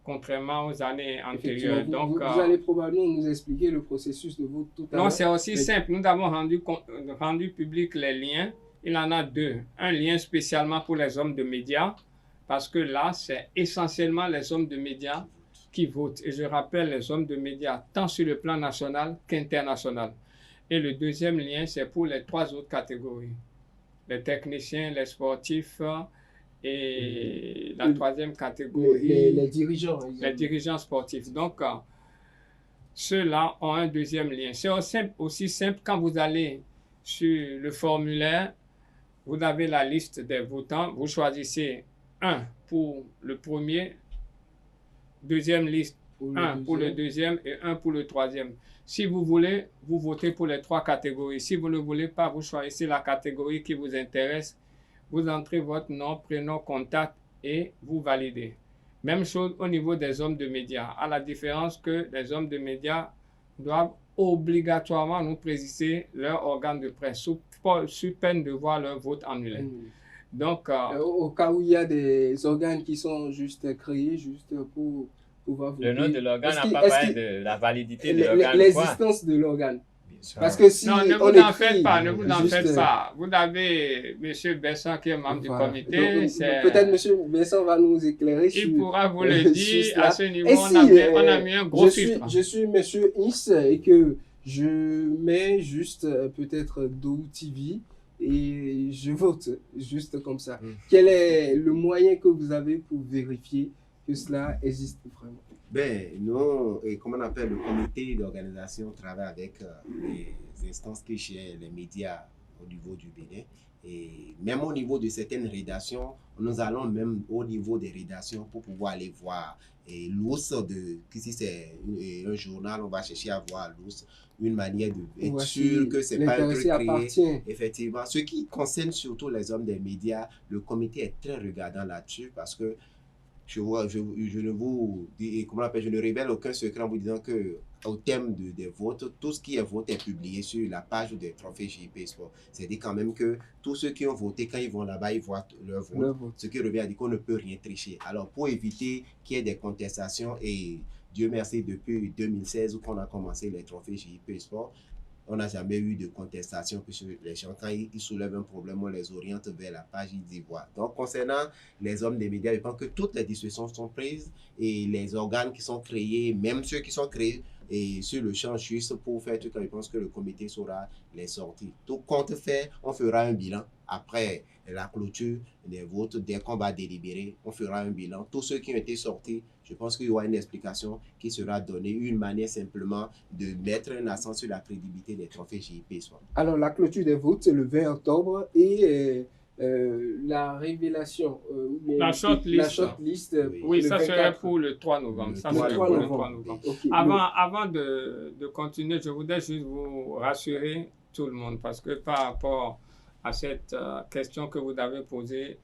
contrairement aux années antérieures. Donc, vous allez probablement nous expliquer le processus de vote tout à l'heure. Non, c'est aussi simple. Nous avons rendu public les liens. Il en a 2. Un lien spécialement pour les hommes de médias, parce que là, c'est essentiellement les hommes de médias qui votent. Et je rappelle les hommes de médias tant sur le plan national qu'international. Et le deuxième lien, c'est pour les 3 autres catégories. Les techniciens, les sportifs et la 3e catégorie. Les dirigeants. Les dirigeants sportifs. Donc, ceux-là ont un deuxième lien. C'est aussi simple quand vous allez sur le formulaire, vous avez la liste des votants. Vous choisissez un pour le premier, deuxième liste, un pour le deuxième et un pour le troisième. Si vous voulez, vous votez pour les 3 catégories. Si vous ne voulez pas, vous choisissez la catégorie qui vous intéresse. Vous entrez votre nom, prénom, contact et vous validez. Même chose au niveau des hommes de médias. À la différence que les hommes de médias doivent obligatoirement nous préciser leur organe de presse sous peine de voir leur vote annulé. Donc, au cas où il y a des organes qui sont juste créés, juste pour pouvoir voter. Le nom de l'organe n'a pas parlé de la validité de l'organe. L'existence de l'organe. Parce que si non, ne vous en faites pas, ne vous en faites pas. Vous avez M. Besson qui est membre du comité. Peut-être M. Besson va nous éclairer sur... Il pourra vous le dire. À ce niveau, on a mis un gros filtre. Je suis M. Is et que je mets juste peut-être Do TV et je vote juste comme ça. Quel est le moyen que vous avez pour vérifier que cela existe vraiment? Nous, comme on appelle le comité d'organisation, travaille avec les instances qui gèrent les médias au niveau du Bénin. Et même au niveau de certaines rédactions, nous allons même au niveau des rédactions pour pouvoir aller voir. Et l'ours, si c'est un journal, on va chercher à voir l'ours, une manière d'être sûr que ce n'est pas un truc créé. Effectivement, ce qui concerne surtout les hommes des médias, le comité est très regardant là-dessus parce que je ne vous dis, comment on appelle, je ne révèle aucun secret en vous disant que au thème des votes, tout ce qui est vote est publié sur la page des trophées JP Sport. C'est-à-dire quand même que tous ceux qui ont voté, quand ils vont là-bas, ils voient leur vote. Ce qui revient à dire qu'on ne peut rien tricher. Alors, pour éviter qu'il y ait des contestations, et Dieu merci, depuis 2016 où on a commencé les trophées JP Sport, on n'a jamais eu de contestation, puisque les gens, quand ils soulèvent un problème, on les oriente vers la page, ils y voient. Donc, concernant les hommes des médias, je pense que toutes les dispositions sont prises et les organes qui sont créés, même ceux qui sont créés et sur le champ juste pour faire tout, je pense que le comité saura les sortir. Tout compte fait, on fera un bilan après la clôture des votes. Dès qu'on va délibérer, on fera un bilan. Tous ceux qui ont été sortis, je pense qu'il y aura une explication qui sera donnée, une manière simplement de mettre un accent sur la crédibilité des trophées JP. Alors, la clôture des votes, c'est le 20 octobre et la révélation, la shortlist, oui, ça serait pour le 3 novembre. Ça serait pour le 3 novembre. Okay. Avant de continuer, je voudrais juste vous rassurer tout le monde, parce que par rapport à cette question que vous avez posée,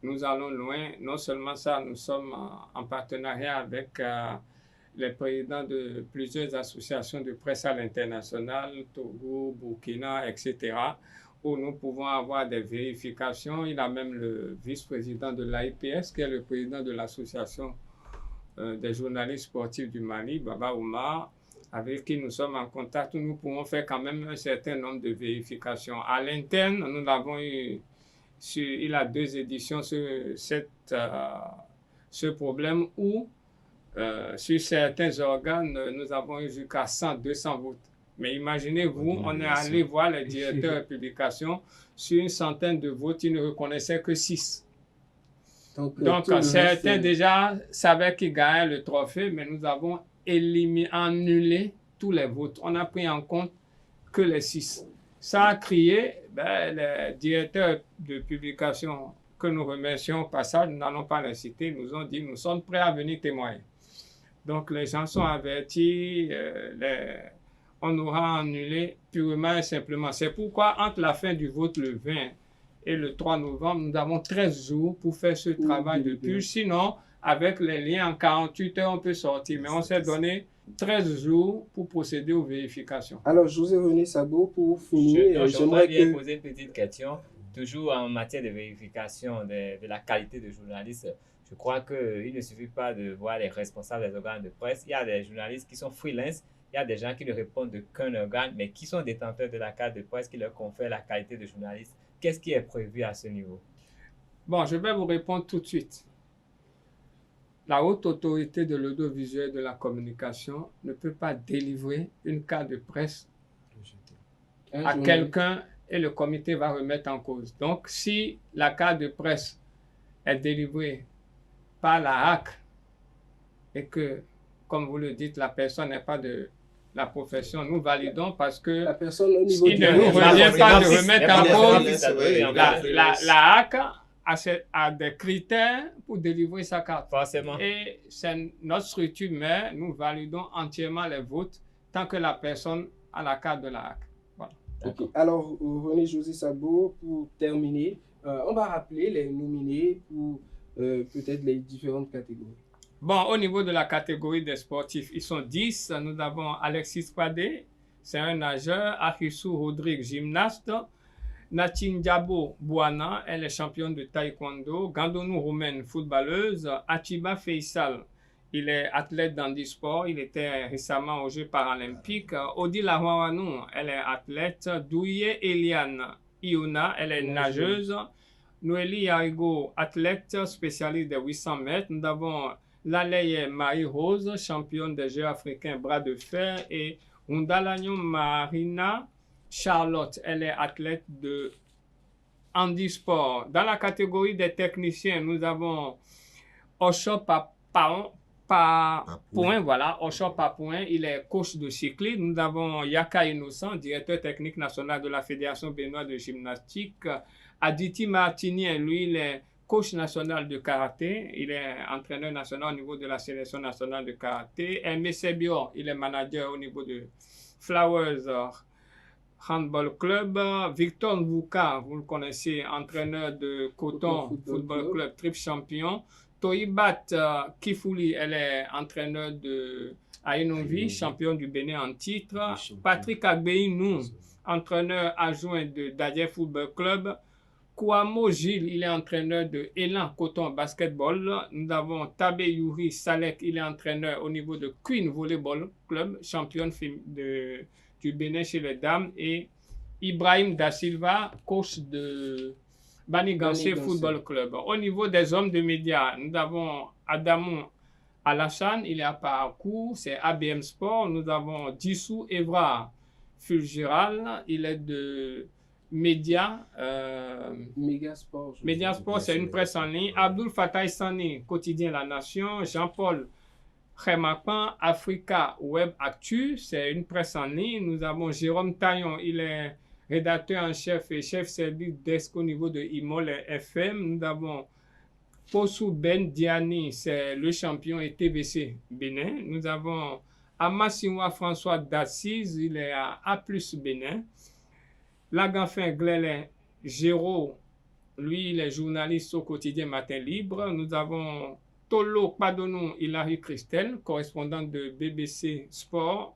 nous allons loin. Non seulement ça, nous sommes en partenariat avec les présidents de plusieurs associations de presse à l'international, Togo, Burkina, etc., où nous pouvons avoir des vérifications. Il y a même le vice-président de l'AIPS, qui est le président de l'association des journalistes sportifs du Mali, Baba Oumar, avec qui nous sommes en contact, où nous pouvons faire quand même un certain nombre de vérifications. À l'interne, nous l'avons eu, il y a 2 éditions sur ce problème où, sur certains organes, nous avons eu jusqu'à 100, 200 votes. Mais imaginez-vous, on est allé voir les directeurs de publication, sur une centaine de votes, ils ne reconnaissaient que 6. Donc certains déjà savaient qu'ils gagnaient le trophée, mais nous avons annulé tous les votes. On a pris en compte que les 6. Ça a crié, les directeurs de publication que nous remercions au passage, nous n'allons pas les citer, nous ont dit, nous sommes prêts à venir témoigner. Donc les gens sont avertis, on aura annulé purement et simplement. C'est pourquoi entre la fin du vote le 20 et le 3 novembre, nous avons 13 jours pour faire ce travail de purge. Sinon, avec les liens en 48 heures, on peut sortir. Mais on s'est donné 13 jours pour procéder aux vérifications. Alors, José René Sabo, pour finir, j'aimerais bien poser une petite question. Toujours en matière de vérification de la qualité de journaliste, je crois qu'il ne suffit pas de voir les responsables des organes de presse. Il y a des journalistes qui sont freelance. Il y a des gens qui ne répondent de qu'un organe, mais qui sont détenteurs de la carte de presse qui leur confère la qualité de journaliste. Qu'est-ce qui est prévu à ce niveau? Bon, je vais vous répondre tout de suite. La haute autorité de l'audiovisuel et de la communication ne peut pas délivrer une carte de presse à quelqu'un et le comité va remettre en cause. Donc, si la carte de presse est délivrée par la HAC et que, comme vous le dites, la personne n'est pas de la profession, nous validons parce que la personne au niveau il ne nous revient pas de remettre en cause la HAC a des critères pour délivrer sa carte. Forcément. Et c'est notre structure, mais nous validons entièrement les votes tant que la personne a la carte de la HAC. Voilà. Okay. Alors, René José Sabo, pour terminer, on va rappeler les nominés pour peut-être les différentes catégories. Bon, au niveau de la catégorie des sportifs, ils sont 10. Nous avons Alexis Pradé, c'est un nageur. Akissou Rodrigue, gymnaste. Natine Diabo Bouana, elle est championne de taekwondo. Gandonou Roumaine, footballeuse. Atiba Faisal, il est athlète d'handisport. Il était récemment aux Jeux paralympiques. Odile Ahouanou, elle est athlète. Douye Eliane Iona, elle est nageuse. Noélie Yarigo, athlète spécialiste des 800 mètres. Nous avons Laleye Marie-Rose, championne des Jeux africains bras de fer. Et Undalagnon Marina Charlotte, elle est athlète de handisport. Dans la catégorie des techniciens, nous avons Osho Papouin, voilà, Osho Papouin, il est coach de cyclisme. Nous avons Yaka Innocent, directeur technique national de la Fédération béninoise de gymnastique. Aditi Martinien, lui, il est coach national de karaté. Il est entraîneur national au niveau de la sélection nationale de karaté. Aimé Sebio, il est manager au niveau de Flowers Handball Club. Victor Nwuka, vous le connaissez, entraîneur de Coton Football Club, triple champion. Toibat Kifouli, elle est entraîneur de Ainovi, champion du Bénin en titre. Patrick Agbeinou, entraîneur adjoint de Dadje Football Club. Kouamo Gilles, il est entraîneur de Elan Coton Basketball. Nous avons Tabe Yuri Salek, il est entraîneur au niveau de Queen Volleyball Club, championne du Bénin chez les dames. Et Ibrahim Da Silva, coach de Banigansé Football Club. Au niveau des hommes de médias, nous avons Adamou Alassane, il est à parcours, c'est ABM Sport. Nous avons Dissou Evra Fulgiral, il est de Média Sport, c'est une presse en ligne. Abdul Fattah Sani, quotidien La Nation. Jean-Paul Khemapan, Africa Web Actu, c'est une presse en ligne. Nous avons Jérôme Taillon, il est rédacteur en chef et chef service desk au niveau de IMOL FM. Nous avons Possou Ben Diani, c'est le champion et TVC Bénin. Nous avons Amassiwa François d'Assise, il est à A+ Bénin. Laganfin Glélé Géraud, lui, il est journaliste au quotidien Matin Libre. Nous avons Tolo Padonou Hilary Christelle, correspondante de BBC Sport.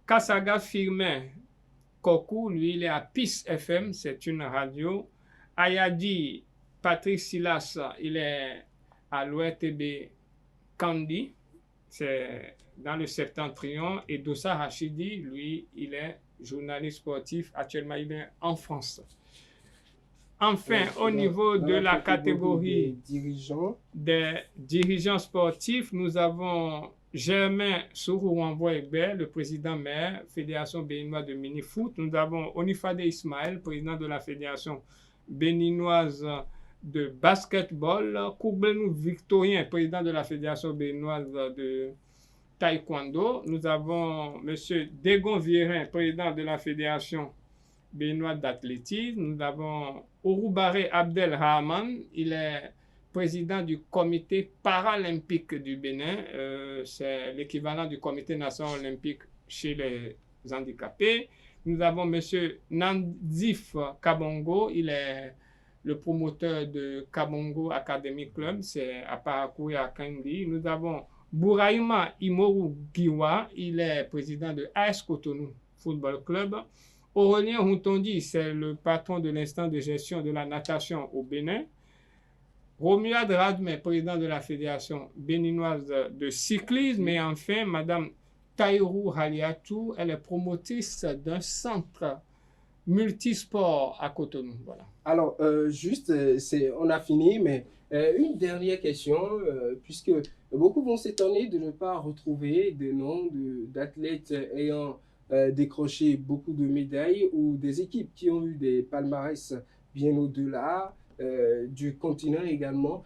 Kassaga Firmin Kokou, lui, il est à PIS FM, c'est une radio. Ayadi Patrick Silas, il est à l'ORTB Kandi, c'est dans le Septentrion. Et Dossa Rachidi, lui, il est journaliste sportif. Actuellement, il est en France. Enfin, au niveau de la catégorie des dirigeants sportifs, nous avons Germain Sourou-Renvoy-Egbert, le président maire, Fédération béninoise de mini-foot. Nous avons Onifade Ismaël, président de la Fédération béninoise de basketball. Koublenou Victorien, président de la Fédération béninoise de taekwondo. Nous avons M. Degon Vierin, président de la Fédération béninoise d'athlétisme. Nous avons Ouroubaré Abdel Rahman, il est président du comité paralympique du Bénin. C'est l'équivalent du comité national olympique chez les handicapés. Nous avons M. Nandif Kabongo, il est le promoteur de Kabongo Academy Club, c'est à Parakou et à Kandi. Nous avons Bouraïma Imoru Giwa, il est président de AS Cotonou Football Club. Aurélien Routondi, c'est le patron de l'instance de gestion de la natation au Bénin. Romuald Radme, président de la Fédération béninoise de cyclisme. Et enfin, Madame Taïrou Haliatou, elle est promotrice d'un centre multisport à Cotonou. Voilà. Alors, on a fini, mais une dernière question, puisque beaucoup vont s'étonner de ne pas retrouver des noms d'athlètes ayant décroché beaucoup de médailles ou des équipes qui ont eu des palmarès bien au-delà du continent également.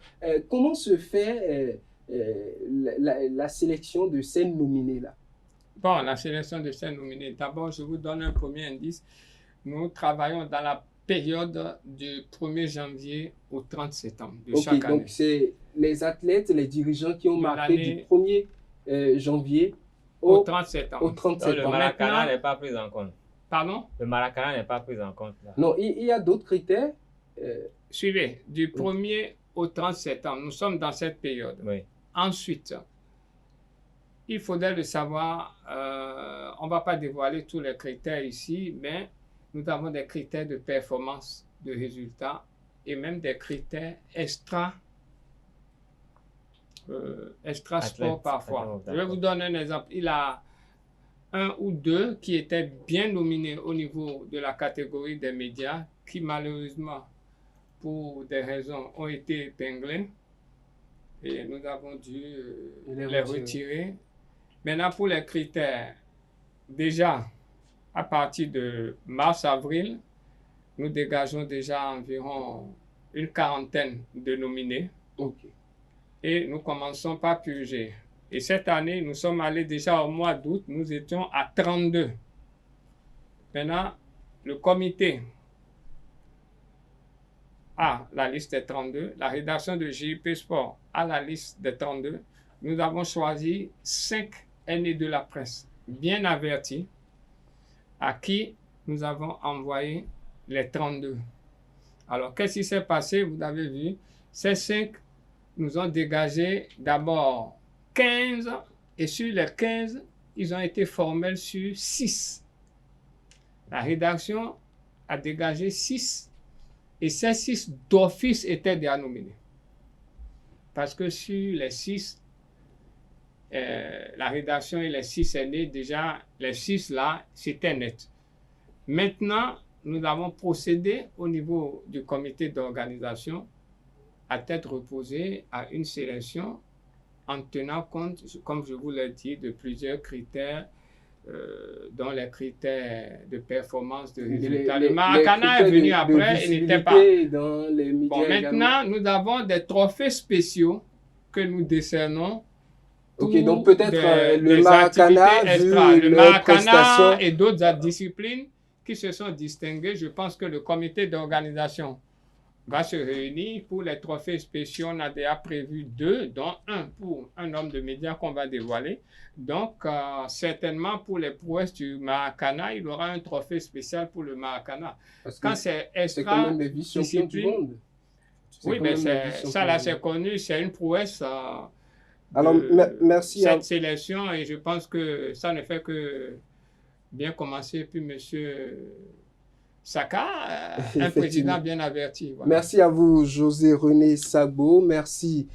Comment se fait la sélection de ces nominés-là? Bon, la sélection de ces nominés, d'abord, je vous donne un premier indice. Nous travaillons dans la période du 1er janvier au 30 septembre de chaque année. Donc c'est les athlètes, les dirigeants qui ont marqué du 1er janvier au 30 septembre. Le Maracana n'est pas pris en compte. Pardon? Le Maracana n'est pas pris en compte. Là. Non, il y a d'autres critères. Suivez, du 1er au 30 septembre, nous sommes dans cette période. Oui. Ensuite, il faudrait le savoir, on ne va pas dévoiler tous les critères ici, mais nous avons des critères de performance, de résultats et même des critères extra sport parfois. Je vais vous donner un exemple. Il a un ou deux qui étaient bien nominés au niveau de la catégorie des médias qui malheureusement, pour des raisons, ont été épinglés et nous avons dû les retirer. Maintenant, pour les critères, déjà, à partir de mars-avril, nous dégageons déjà environ une quarantaine de nominés. Okay. Et nous commençons par purger. Et cette année, nous sommes allés déjà au mois d'août, nous étions à 32. Maintenant, le comité a la liste des 32, la rédaction de JP Sport a la liste des 32. Nous avons choisi 5 aînés de la presse bien avertis à qui nous avons envoyé les 32. Alors, qu'est-ce qui s'est passé? Vous avez vu, ces 5 nous ont dégagé d'abord 15, et sur les 15, ils ont été formels sur 6. La rédaction a dégagé 6, et ces 6 d'office étaient déjà nominés. Parce que sur les 6, la rédaction et les 6 aînés, déjà, les 6 là, c'était net. Maintenant, nous avons procédé au niveau du comité d'organisation à tête reposée à une sélection en tenant compte, comme je vous l'ai dit, de plusieurs critères, dont les critères de performance, de résultats. Le Maracana est venu après et n'était pas. Dans les médias maintenant, nous avons des trophées spéciaux que nous décernons. Ok, donc peut-être le Maracana, le Maracana et d'autres disciplines qui se sont distinguées. Je pense que le comité d'organisation va se réunir pour les trophées spéciaux. On a déjà prévu 2, dont un pour un homme de médias qu'on va dévoiler. Donc, certainement pour les prouesses du Maracana, il y aura un trophée spécial pour le Maracana. Quand c'est quand même des vice-champions du monde. Oui, mais ça là, c'est connu, c'est une prouesse. Alors, merci cette sélection, et je pense que ça ne fait que bien commencer. Puis monsieur Saka, un président bien averti. Voilà. Merci à vous, José René Sagbo. Merci,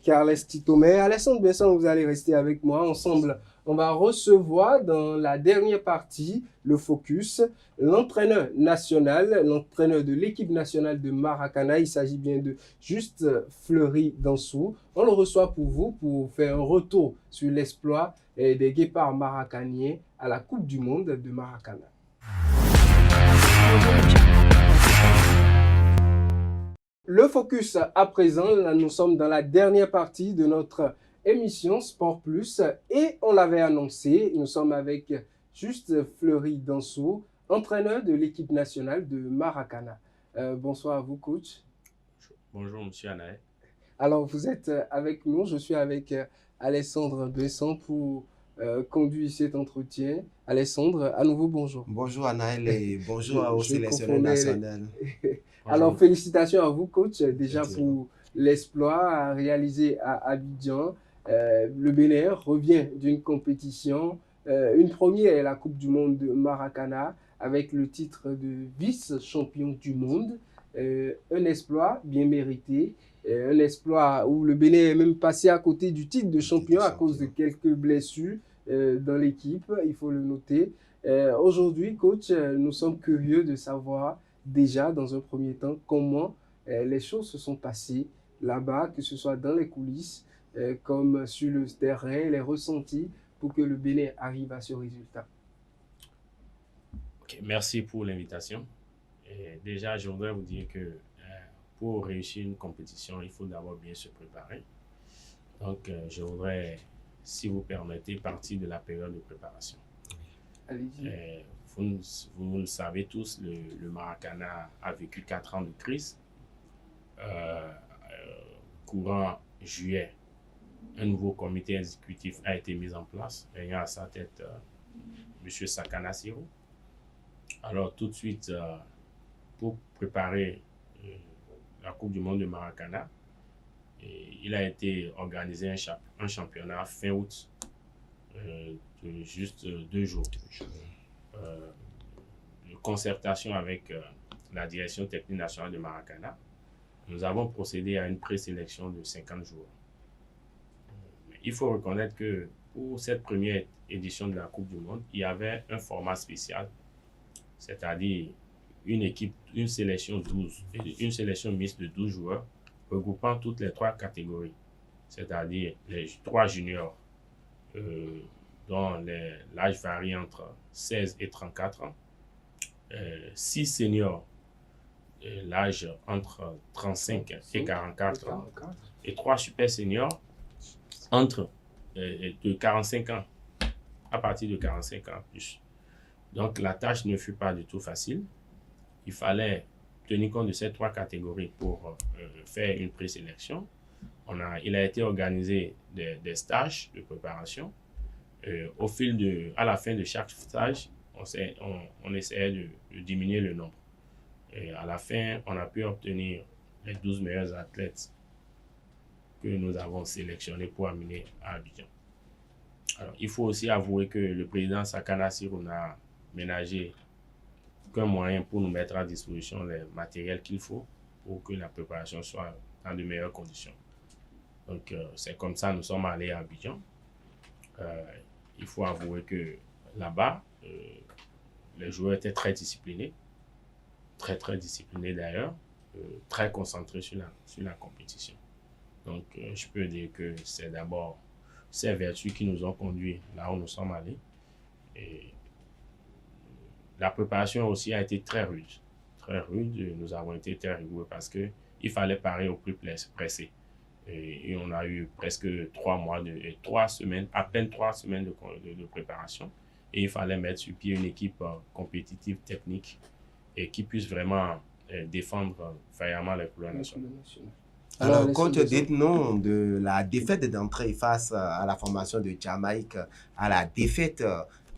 Carles Titome. Alessandre Besson, vous allez rester avec moi. Ensemble, on va recevoir dans la dernière partie, le focus, l'entraîneur national, l'entraîneur de l'équipe nationale de Maracana. Il s'agit bien de Juste Fleury Dansou. On le reçoit pour vous, pour faire un retour sur l'exploit des Guépards maracaniens à la Coupe du Monde de Maracana. Le focus à présent, là, nous sommes dans la dernière partie de notre émission Sport Plus et on l'avait annoncé, nous sommes avec Juste Fleury Dansou, entraîneur de l'équipe nationale de Maracana. Bonsoir à vous, coach. Bonjour, monsieur Anaël. Alors, vous êtes avec nous, je suis avec Alessandre Besson pour conduire cet entretien. Alessandre, à nouveau, bonjour. Bonjour Anaël et bonjour au sélectionneur national. Alors, félicitations à vous, coach, déjà pour l'exploit réalisé à Abidjan. Le Bénin revient d'une compétition, une première, la Coupe du Monde de Maracana, avec le titre de vice-champion du monde. Un exploit bien mérité, un exploit où le Bénin est même passé à côté du titre de champion à cause de quelques blessures dans l'équipe, il faut le noter. Aujourd'hui, coach, nous sommes curieux de savoir déjà, dans un premier temps, comment les choses se sont passées là-bas, que ce soit dans les coulisses, comme sur le terrain, les ressentis pour que le Bénin arrive à ce résultat. Okay, merci pour l'invitation. Déjà, je voudrais vous dire que pour réussir une compétition, il faut d'abord bien se préparer. Donc, je voudrais, si vous permettez, partir de la période de préparation. Allez-y. Vous le savez tous, le Maracana a vécu 4 ans de crise. Courant juillet, un nouveau comité exécutif a été mis en place, ayant à sa tête M. Sakana Siro. Alors, tout de suite, pour préparer la Coupe du Monde de Maracana, il a été organisé un championnat fin août de juste 2 jours. De concertation avec la direction technique nationale de Maracana, nous avons procédé à une présélection de 50 joueurs. Il faut reconnaître que pour cette première édition de la Coupe du Monde, il y avait un format spécial, c'est-à-dire une sélection mixte de 12 joueurs regroupant toutes les 3 catégories, c'est-à-dire les 3 juniors dont l'âge varie entre 16 et 34 ans, 6 seniors, l'âge entre 35 et 44 ans, et 3 super seniors de 45 ans, à partir de 45 ans plus. Donc la tâche ne fut pas du tout facile. Il fallait tenir compte de ces 3 catégories pour faire une présélection. Il a été organisé des stages de préparation. À la fin de chaque stage, on essayait de diminuer le nombre. Et à la fin, on a pu obtenir les 12 meilleurs athlètes que nous avons sélectionnés pour amener à Abidjan. Alors, il faut aussi avouer que le président Sakana Sirou n'a ménagé qu'un moyen pour nous mettre à disposition les matériels qu'il faut pour que la préparation soit dans de meilleures conditions. Donc, c'est comme ça que nous sommes allés à Abidjan. Il faut avouer que là-bas, les joueurs étaient très disciplinés, très disciplinés d'ailleurs, très concentrés sur la compétition. Donc, je peux dire que c'est d'abord ces vertus qui nous ont conduits là où nous sommes allés. Et la préparation aussi a été très rude. Très rude, nous avons été très rigoureux parce qu'il fallait parer au plus pressé. Et on a eu presque 3 semaines, à peine 3 semaines de préparation. Et il fallait mettre sur pied une équipe compétitive, technique, et qui puisse vraiment défendre faillamment les couleurs nationales. Alors, coach, dites-nous de la défaite d'entrée face à la formation de Jamaïque, à la défaite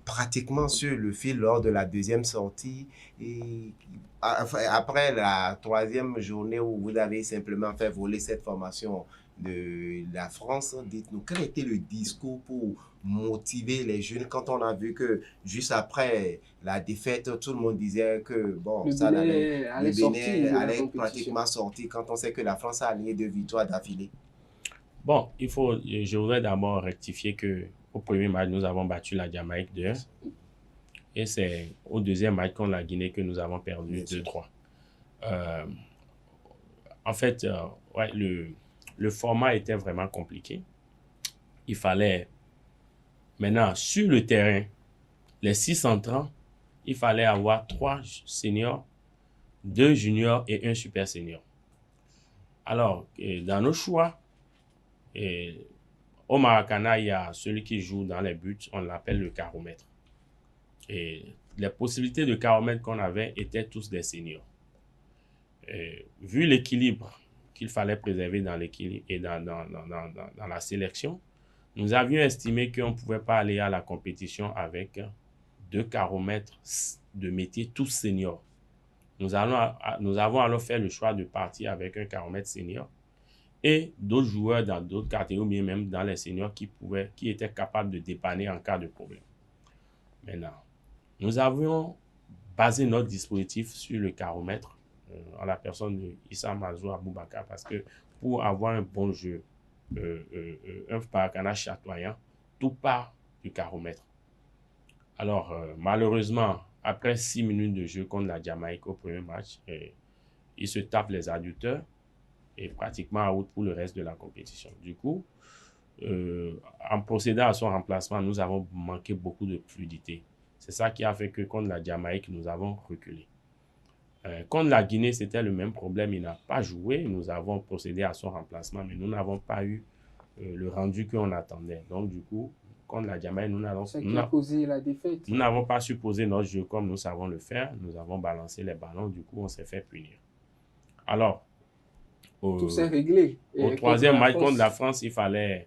pratiquement sur le fil lors de la deuxième sortie. Et après la troisième journée où vous avez simplement fait voler cette formation de la France, dites-nous quel était le discours pour motiver les jeunes quand on a vu que juste après la défaite, tout le monde disait que bon, le Bénin allait pratiquement sortir quand on sait que la France a aligné 2 victoires d'affilée. Bon, je voudrais d'abord rectifier que au premier match, nous avons battu la Jamaïque 2-1. Et c'est au deuxième match contre la Guinée que nous avons perdu 2-3. En fait, le format était vraiment compliqué. Il fallait, maintenant, sur le terrain, les 6 entrants, il fallait avoir 3 seniors, 2 juniors et 1 super senior. Alors, dans nos choix, au Maracana, il y a celui qui joue dans les buts, on l'appelle le caromètre. Et les possibilités de caromètre qu'on avait étaient tous des seniors. Vu l'équilibre qu'il fallait préserver dans l'équilibre et dans la sélection, nous avions estimé qu'on ne pouvait pas aller à la compétition avec 2 caromètres de métier tous seniors. Nous avons alors fait le choix de partir avec un caromètre senior et d'autres joueurs dans d'autres catégories, même dans les seniors qui étaient capables de dépanner en cas de problème. Maintenant, nous avions basé notre dispositif sur le caromètre en la personne de Issa Mazou Aboubakar parce que pour avoir un bon jeu, un Maracana chatoyant, tout part du caromètre. Alors, malheureusement, après 6 minutes de jeu contre la Jamaïque au premier match, il se tape les adducteurs et pratiquement out pour le reste de la compétition. Du coup, en procédant à son remplacement, nous avons manqué beaucoup de fluidité. C'est ça qui a fait que contre la Jamaïque, nous avons reculé. Contre la Guinée, c'était le même problème. Il n'a pas joué. Nous avons procédé à son remplacement, mais nous n'avons pas eu le rendu qu'on attendait. Donc, du coup, contre la Jamaïque, nous n'avons pas su poser notre jeu comme nous savons le faire. Nous avons balancé les ballons. Du coup, on s'est fait punir. Alors, tout s'est réglé. Au troisième match contre la France, il fallait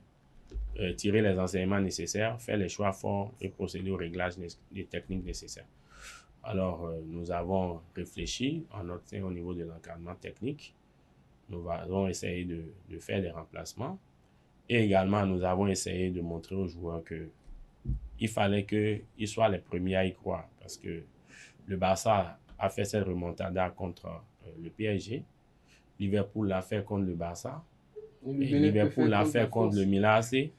tirer les enseignements nécessaires, faire les choix forts et procéder au réglage des techniques nécessaires. Alors, nous avons réfléchi au niveau de l'encadrement technique. Nous avons essayé de faire des remplacements. Et également, nous avons essayé de montrer aux joueurs qu'il fallait qu'ils soient les premiers à y croire. Parce que le Barça a fait cette remontada contre le PSG. Liverpool l'a fait contre le Barça. Et Liverpool l'a fait contre le Milan AC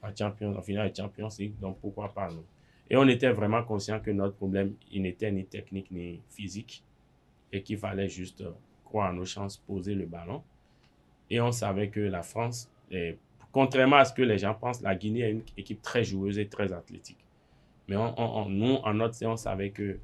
en finale de Champions League. Donc, pourquoi pas nous? Et on était vraiment conscient que notre problème, il n'était ni technique ni physique. Et qu'il fallait juste croire en nos chances, poser le ballon. Et on savait que la France, contrairement à ce que les gens pensent, la Guinée est une équipe très joueuse et très athlétique. Mais nous, en notre séance, on savait que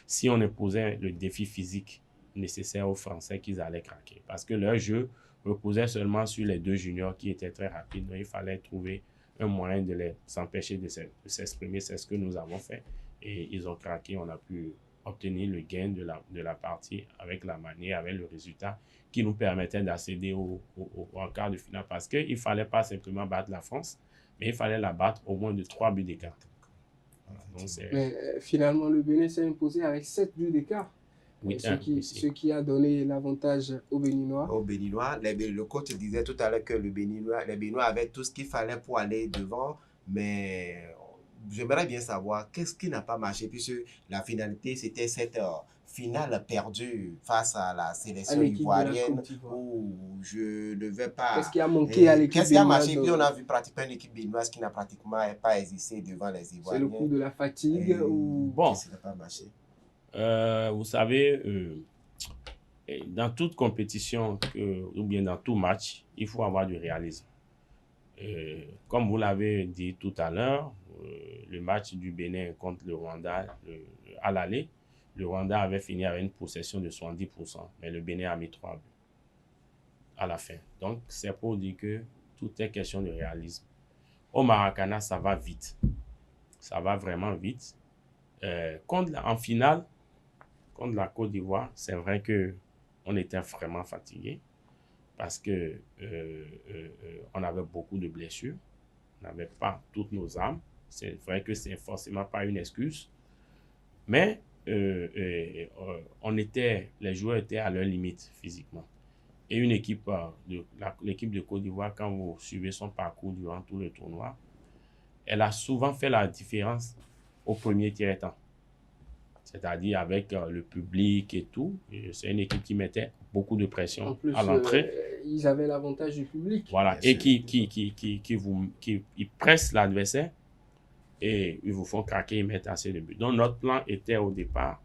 si on imposait le défi physique nécessaire aux Français, qu'ils allaient craquer. Parce que leur jeu reposait seulement sur les 2 juniors qui étaient très rapides. Donc, il fallait trouver un moyen de les empêcher de s'exprimer. C'est ce que nous avons fait. Et ils ont craqué. On a pu obtenir le gain de la partie avec la manière, avec le résultat qui nous permettait d'accéder au quart de finale. Parce qu'il ne fallait pas simplement battre la France, mais il fallait la battre au moins de 3 buts d'écart. Mais finalement, le Bénin s'est imposé avec 7 buts d'écart. Ce qui a donné l'avantage aux Béninois. Aux Béninois. Le coach disait tout à l'heure que les Béninois avaient tout ce qu'il fallait pour aller devant, mais j'aimerais bien savoir qu'est-ce qui n'a pas marché, puisque la finalité, c'était cette finale perdue face à la sélection ivoirienne où je ne vais pas... Qu'est-ce qui a manqué à l'équipe béninoise? Qu'est-ce qui a marché? Puis on a vu pratiquement une équipe béninoise qui n'a pratiquement pas existé devant les Ivoiriens. C'est le coup de la fatigue ou... Bon, qu'est-ce qui n'a pas marché? Vous savez, dans toute compétition ou bien dans tout match, il faut avoir du réalisme. Comme vous l'avez dit tout à l'heure, le match du Bénin contre le Rwanda à l'aller, le Rwanda avait fini avec une possession de 70%, mais le Bénin a mis 3 buts à la fin. Donc, c'est pour dire que tout est question de réalisme. Au Maracana, ça va vite. Ça va vraiment vite. En finale, contre la Côte d'Ivoire, c'est vrai qu'on était vraiment fatigué parce que on avait beaucoup de blessures. On n'avait pas toutes nos armes. C'est vrai que c'est forcément pas une excuse. Mais les joueurs étaient à leur limite physiquement. Et une équipe, l'équipe de Côte d'Ivoire, quand vous suivez son parcours durant tout le tournoi, elle a souvent fait la différence au premier tiers-temps. C'est-à-dire avec le public et tout. C'est une équipe qui mettait beaucoup de pression à l'entrée. Ils avaient l'avantage du public. Voilà, et qui pressent l'adversaire et ils vous font craquer, ils mettent assez de buts. Donc notre plan était au départ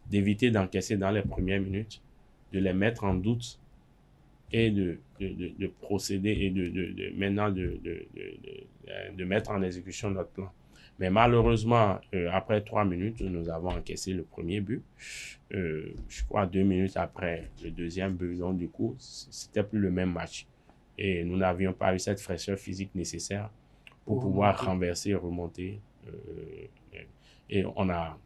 d'éviter d'encaisser dans les premières minutes, de les mettre en doute et de procéder et de mettre en exécution notre plan. Mais malheureusement, après 3 minutes, nous avons encaissé le premier but. Je crois 2 minutes après le deuxième but. Donc du coup, c'était plus le même match. Et nous n'avions pas eu cette fraîcheur physique nécessaire pour pouvoir renverser et remonter. Et on a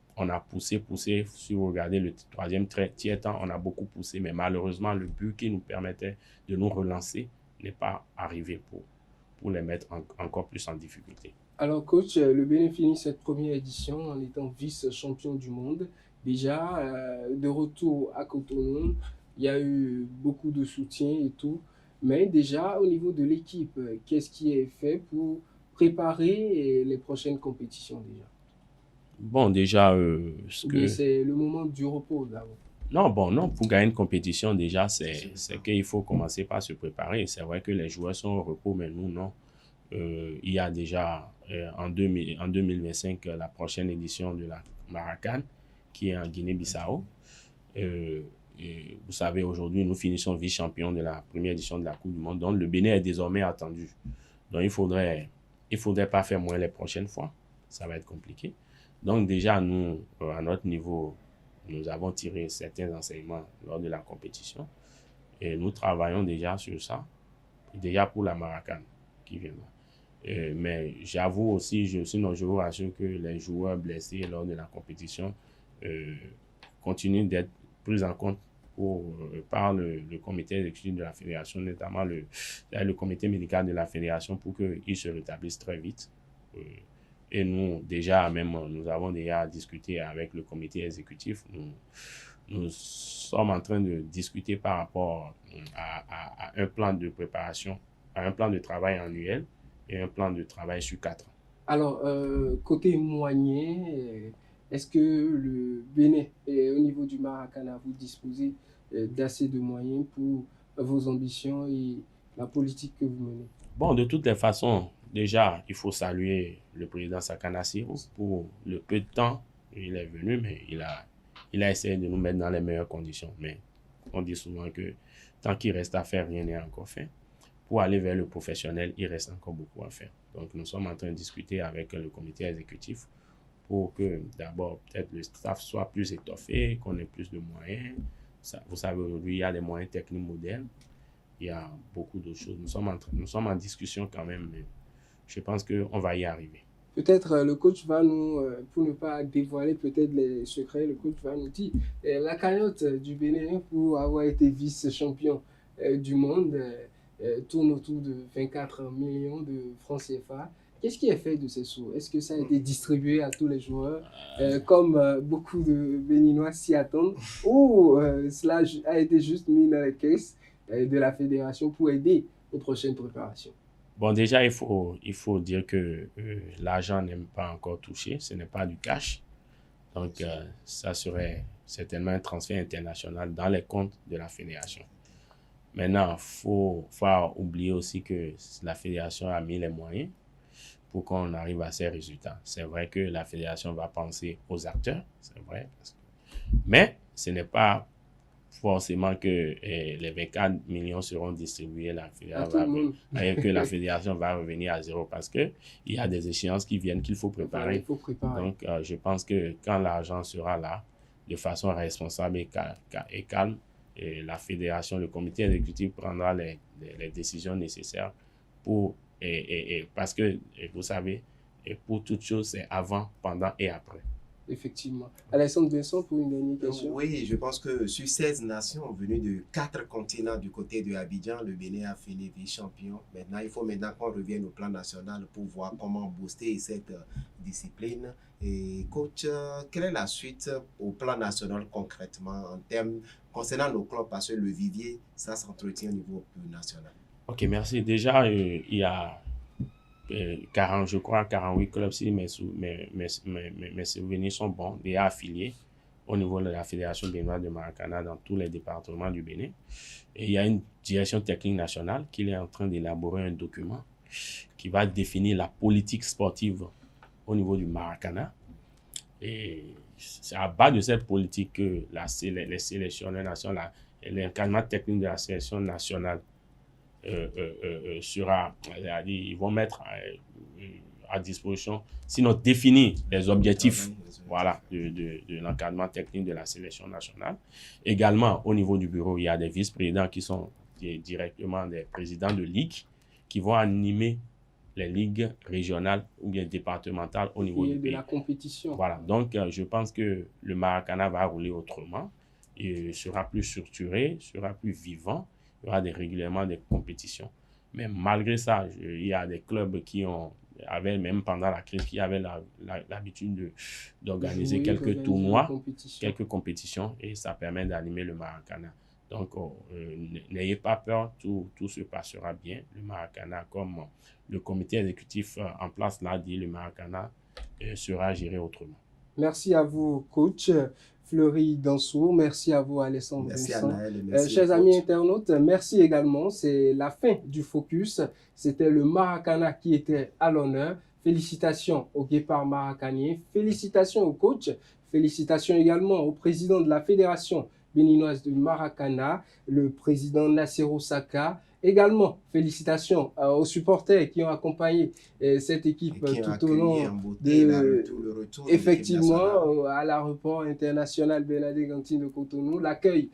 poussé. Si vous regardez le troisième tiers-temps, on a beaucoup poussé. Mais malheureusement, le but qui nous permettait de nous relancer n'est pas arrivé pour les mettre encore plus en difficulté. Alors coach, le Bénin finit cette première édition en étant vice-champion du monde. Déjà, de retour à Cotonou, il y a eu beaucoup de soutien et tout. Mais déjà, au niveau de l'équipe, qu'est-ce qui est fait pour préparer les prochaines compétitions déjà? Bon, déjà... c'est le moment du repos d'abord. Non, pour gagner une compétition, déjà, c'est qu'il faut commencer par se préparer. C'est vrai que les joueurs sont au repos, mais nous, non. Il y a déjà en 2025 la prochaine édition de la Maracan qui est en Guinée-Bissau. Et vous savez, aujourd'hui, nous finissons vice-champion de la première édition de la Coupe du Monde. Donc, le Bénin est désormais attendu. Donc, il faudrait pas faire moins les prochaines fois. Ça va être compliqué. Donc, déjà, nous, à notre niveau, nous avons tiré certains enseignements lors de la compétition. Et nous travaillons déjà sur ça, déjà pour la Maracan qui viendra. Mais j'avoue aussi, je vous rassure que les joueurs blessés lors de la compétition continuent d'être pris en compte par le comité exécutif de la fédération, notamment le comité médical de la fédération, pour qu'ils se rétablissent très vite. Et nous, nous avons déjà discuté avec le comité exécutif. Nous sommes en train de discuter par rapport à un plan de préparation, à un plan de travail annuel et un plan de travail sur 4 ans. Alors, côté moyen, est-ce que le Bénin, au niveau du Maracana, vous disposez d'assez de moyens pour vos ambitions et la politique que vous menez? Bon, de toutes les façons, déjà, il faut saluer le président Sakana Sirou pour le peu de temps. Il est venu, mais il a essayé de nous mettre dans les meilleures conditions. Mais on dit souvent que tant qu'il reste à faire, rien n'est encore fait. Pour aller vers le professionnel, il reste encore beaucoup à faire. Donc, nous sommes en train de discuter avec le comité exécutif pour que, d'abord, peut-être le staff soit plus étoffé, qu'on ait plus de moyens. Vous savez, aujourd'hui, il y a des moyens techniques modernes. Il y a beaucoup d'autres choses. Nous sommes en discussion quand même, mais je pense qu'on va y arriver. Peut-être le coach va nous, pour ne pas dévoiler peut-être les secrets, le coach va nous dire la cagnotte du Bénin pour avoir été vice-champion du monde tourne autour de 24 millions de francs CFA. Qu'est-ce qui est fait de ces sous? Est-ce que ça a été distribué à tous les joueurs, comme beaucoup de Béninois s'y attendent, ou cela a été juste mis dans les caisses de la fédération pour aider aux prochaines préparations? Bon, déjà, il faut dire que l'argent n'est pas encore touché, ce n'est pas du cash. Donc, ça serait certainement un transfert international dans les comptes de la fédération. Maintenant, il faut oublier aussi que la fédération a mis les moyens pour qu'on arrive à ces résultats. C'est vrai que la fédération va penser aux acteurs, c'est vrai. Mais ce n'est pas forcément que les 24 millions seront distribués, que la fédération va revenir à zéro, parce qu'il y a des échéances qui viennent qu'il faut préparer. Donc, je pense que quand l'argent sera là, de façon responsable et calme, la fédération, le comité exécutif prendra les décisions nécessaires pour... parce que, vous savez, pour toute chose, c'est avant, pendant et après. Effectivement. Alessandre Vincent, pour une dernière question. Oui, je pense que sur 16 nations venues de 4 continents du côté de Abidjan, le Bénin a fini vice-champion. Maintenant, il faut qu'on revienne au plan national pour voir comment booster cette discipline. Et coach, quelle est la suite au plan national concrètement en termes concernant nos clubs, parce que le vivier, ça s'entretient au niveau national? Ok, merci. Déjà, il y a 48 clubs, si mes souvenirs sont bons, déjà affiliés au niveau de la Fédération béninoise de Maracana dans tous les départements du Bénin. Et il y a une direction technique nationale qui est en train d'élaborer un document qui va définir la politique sportive au niveau du Maracana. Et c'est à base de cette politique que les sélectionneurs nationaux, l'encadrement technique de la sélection nationale sera, ils vont mettre à disposition, sinon définir les objectifs de l'encadrement technique de la sélection nationale. Également, au niveau du bureau, il y a des vice-présidents qui sont directement des présidents de ligues qui vont animer les ligues régionales ou bien départementales au niveau du pays. De la compétition. Voilà, donc je pense que le Maracana va rouler autrement, il sera plus structuré, sera plus vivant, il y aura des règlements des compétitions. Mais malgré ça, il y a des clubs qui avaient, même pendant la crise, qui avaient l'habitude d'organiser quelques tournois, quelques compétitions, et ça permet d'animer le Maracana. Donc, n'ayez pas peur, tout se passera bien. Le Maracana, comme le comité exécutif en place l'a dit, le Maracana sera géré autrement. Merci à vous, coach Fleury Dansour. Merci à vous, Alessandre Vincent. Chers amis internautes, merci également. C'est la fin du Focus. C'était le Maracana qui était à l'honneur. Félicitations au Guépard Maracanien. Félicitations au coach. Félicitations également au président de la Fédération béninoise de Maracana, le président Nassero Saka. Également, félicitations aux supporters qui ont accompagné cette équipe tout au long de effectivement à l'aéroport international Bernadette Gantine de Cotonou. L'accueil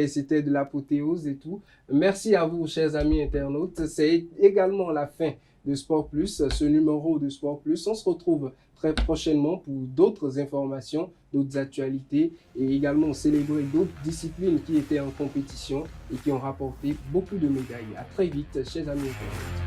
c'était de l'apothéose et tout. Merci à vous, chers amis internautes. C'est également la fin de Sport Plus, ce numéro de Sport Plus. On se retrouve très prochainement pour d'autres informations, d'autres actualités et également célébrer d'autres disciplines qui étaient en compétition et qui ont rapporté beaucoup de médailles. À très vite, chers amis internautes.